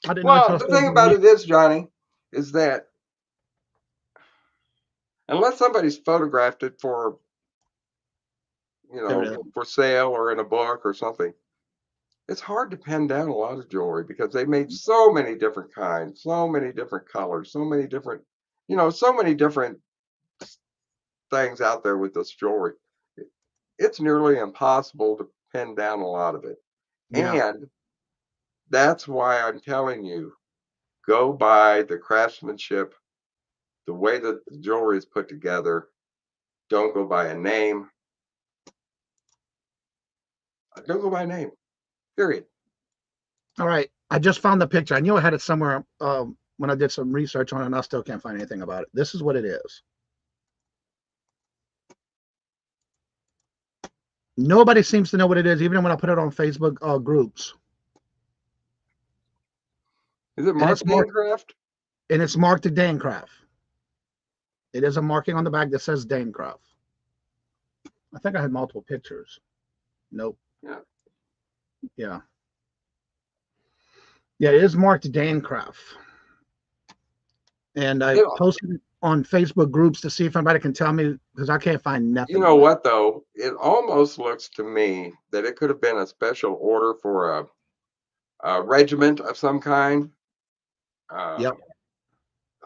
S1: I didn't know
S9: Well,
S1: until
S9: the thing about it is, Johnny, is that unless somebody's photographed it for, for sale or in a book or something, it's hard to pin down a lot of jewelry because they made so many different kinds, so many different colors, so many different, so many different things out there with this jewelry. It's nearly impossible to pin down a lot of it.
S1: Yeah.
S9: And that's why I'm telling you, go by the craftsmanship, the way that the jewelry is put together. Don't go by a name. Don't go by a name, period.
S1: All right. I just found the picture. I knew I had it somewhere when I did some research on it, and I still can't find anything about it. This is what it is. Nobody seems to know what it is, even when I put it on Facebook groups.
S9: Is it marked Dan Craft?
S1: And it's marked to Dan Craft. It is a marking on the back that says Dan Craft. I think I had multiple pictures. Nope.
S9: Yeah.
S1: Yeah. Yeah, it is marked Dan Craft. And I posted it on Facebook groups to see if anybody can tell me, because I can't find nothing.
S9: You know what, though? It almost looks to me that it could have been a special order for a regiment of some kind.
S1: Yep.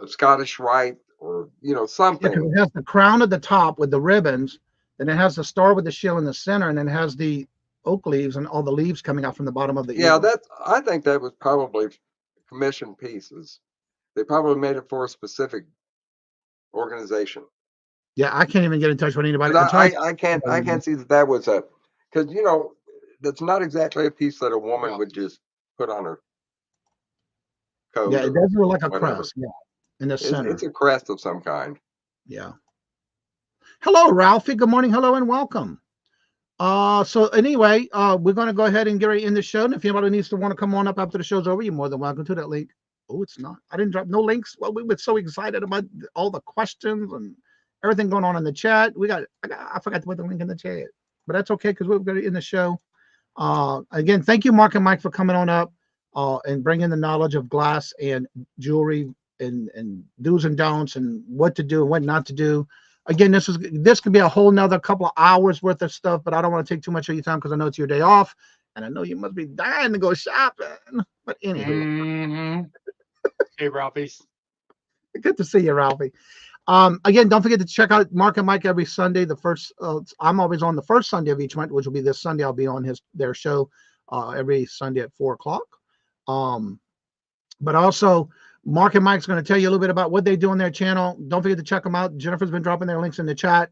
S9: A Scottish Rite or, something.
S1: Yeah, it has the crown at the top with the ribbons, and it has the star with the shield in the center, and then it has the oak leaves and all the leaves coming out from the bottom of the
S9: Yeah,
S1: eagle.
S9: I think that was probably commissioned pieces. They probably made it for a specific organization.
S1: Yeah, I can't even get in touch with anybody.
S9: I can't see that was because that's not exactly a piece that a woman would just put on her coat.
S1: Yeah, it does look like a
S9: whatever.
S1: crest. Yeah, in the center.
S9: It's a crest of some kind.
S1: Yeah. Hello, Ralphie. Good morning. Hello and welcome. So anyway, we're going to go ahead and get ready in the show. And if anybody needs to want to come on up after the show's over, you're more than welcome to that link. Oh, it's not. I didn't drop no links. Well, we were so excited about all the questions and everything going on in the chat. I forgot to put the link in the chat, but that's okay because we're going to in the show. Again, thank you, Mark and Mike, for coming on up and bringing the knowledge of glass and jewelry and do's and don'ts and what to do and what not to do. Again, this could be a whole nother couple of hours worth of stuff, but I don't want to take too much of your time because I know it's your day off, and I know you must be dying to go shopping. But anyway,
S8: Hey, Ralphie.
S1: Good to see you, Ralphie. Again, don't forget to check out Mark and Mike every Sunday. I'm always on the first Sunday of each month, which will be this Sunday. I'll be on their show every Sunday at 4:00. But also, Mark and Mike's going to tell you a little bit about what they do on their channel. Don't forget to check them out. Jennifer's been dropping their links in the chat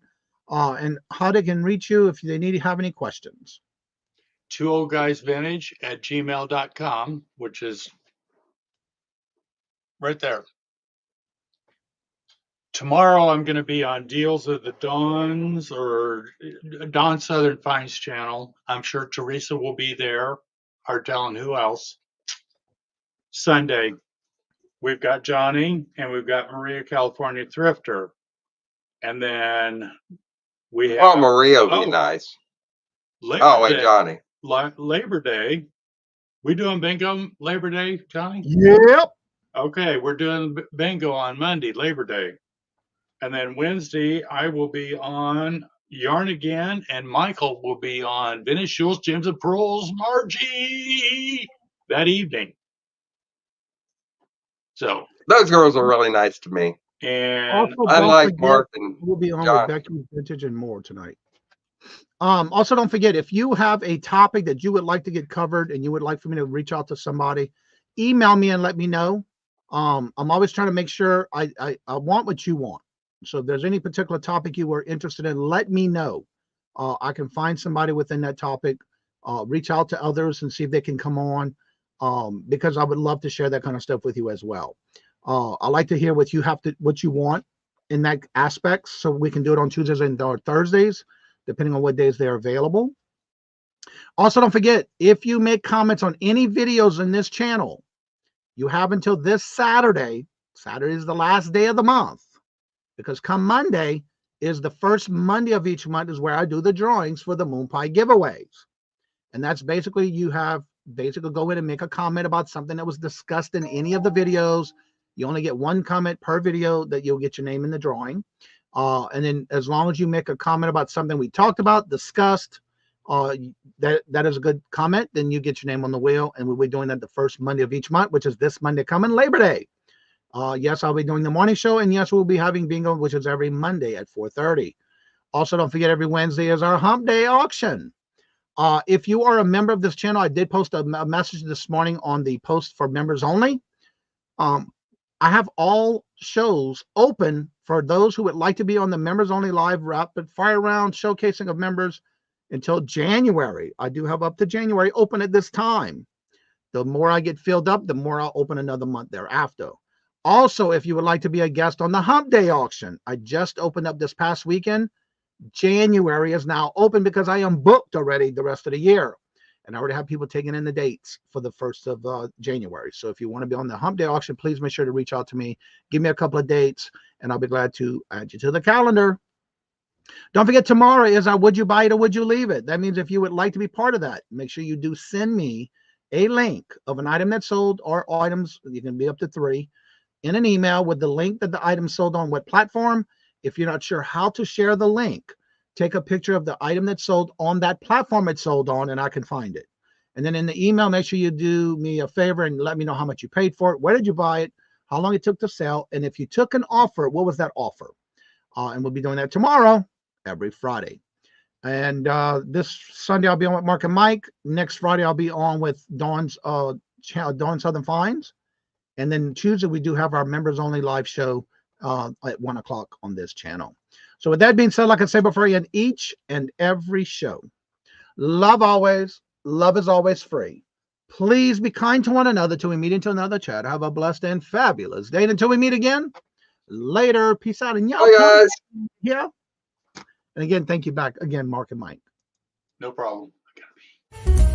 S1: and how they can reach you if they have any questions.
S8: 2oldguysvintage@gmail.com, which is right there. Tomorrow I'm going to be on Deals of the Dawns or Dawn Southern Finds channel. I'm sure Teresa will be there, or telling who else. Sunday, we've got Johnny and we've got Maria, California Thrifter. And then we have...
S9: Oh, Maria would be nice. Johnny.
S8: Labor Day. We doing bingo Labor Day, Johnny?
S1: Yep.
S8: Okay, we're doing bingo on Monday, Labor Day. And then Wednesday, I will be on Yarn Again, and Michael will be on Vintage Jewels, Gems and Pearls, Margie, that evening. So
S9: those girls are really nice to me.
S8: And
S9: I like Mark and
S1: we'll be on
S9: John.
S1: with Becky Vintage and more tonight. Also, don't forget, if you have a topic that you would like to get covered and you would like for me to reach out to somebody, email me and let me know. I'm always trying to make sure I want what you want. So if there's any particular topic you were interested in, let me know. I can find somebody within that topic, reach out to others and see if they can come on. because I would love to share that kind of stuff with you as well. I like to hear what you want in that aspect, so we can do it on Tuesdays and or Thursdays, depending on what days they're available. Also, don't forget, if you make comments on any videos in this channel, you have until this Saturday. Saturday is the last day of the month, because come Monday is the first Monday of each month is where I do the drawings for the Moon Pie giveaways. And that's basically, you have basically go in and make a comment about something that was discussed in any of the videos. You only get one comment per video that you'll get your name in the drawing. And then as long as you make a comment about something we talked about, discussed, that is a good comment, then you get your name on the wheel. And we'll be doing that the first Monday of each month, which is this Monday coming, Labor Day. Yes, I'll be doing the morning show, and yes, we'll be having bingo, which is every Monday at 4:30. Also, don't forget, every Wednesday is our Hump Day auction. If you are a member of this channel, I did post a message this morning on the post for members only. I have all shows open for those who would like to be on the members only live rapid fire round showcasing of members until January. I do have up to January open at this time. The more I get filled up, the more I'll open another month thereafter. Also, if you would like to be a guest on the Hump Day auction, I just opened up this past weekend. January is now open because I am booked already the rest of the year. And I already have people taking in the dates for the 1st of January. So if you want to be on the Hump Day auction, please make sure to reach out to me. Give me a couple of dates, and I'll be glad to add you to the calendar. Don't forget, tomorrow is our Would You Buy It or Would You Leave It? That means if you would like to be part of that, make sure you do send me a link of an item that sold, or items, you can be up to 3, in an email with the link that the item sold on what platform. If you're not sure how to share the link, take a picture of the item that sold on that platform it sold on, and I can find it. And then in the email, make sure you do me a favor and let me know how much you paid for it, where did you buy it, how long it took to sell, and if you took an offer, what was that offer? And we'll be doing that tomorrow, every Friday. And this Sunday, I'll be on with Mark and Mike. Next Friday, I'll be on with Dawn's Dawn Southern Finds. And then Tuesday, we do have our members only live show at 1 o'clock on this channel. So with that being said, like I said before, in each and every show, love always, love is always free. Please be kind to one another till we meet into another chat. Have a blessed and fabulous day. And until we meet again, later. Peace out. And y'all,
S9: Bye, guys.
S1: Yeah. And again, thank you back again, Mark and Mike.
S8: No problem. I gotta be.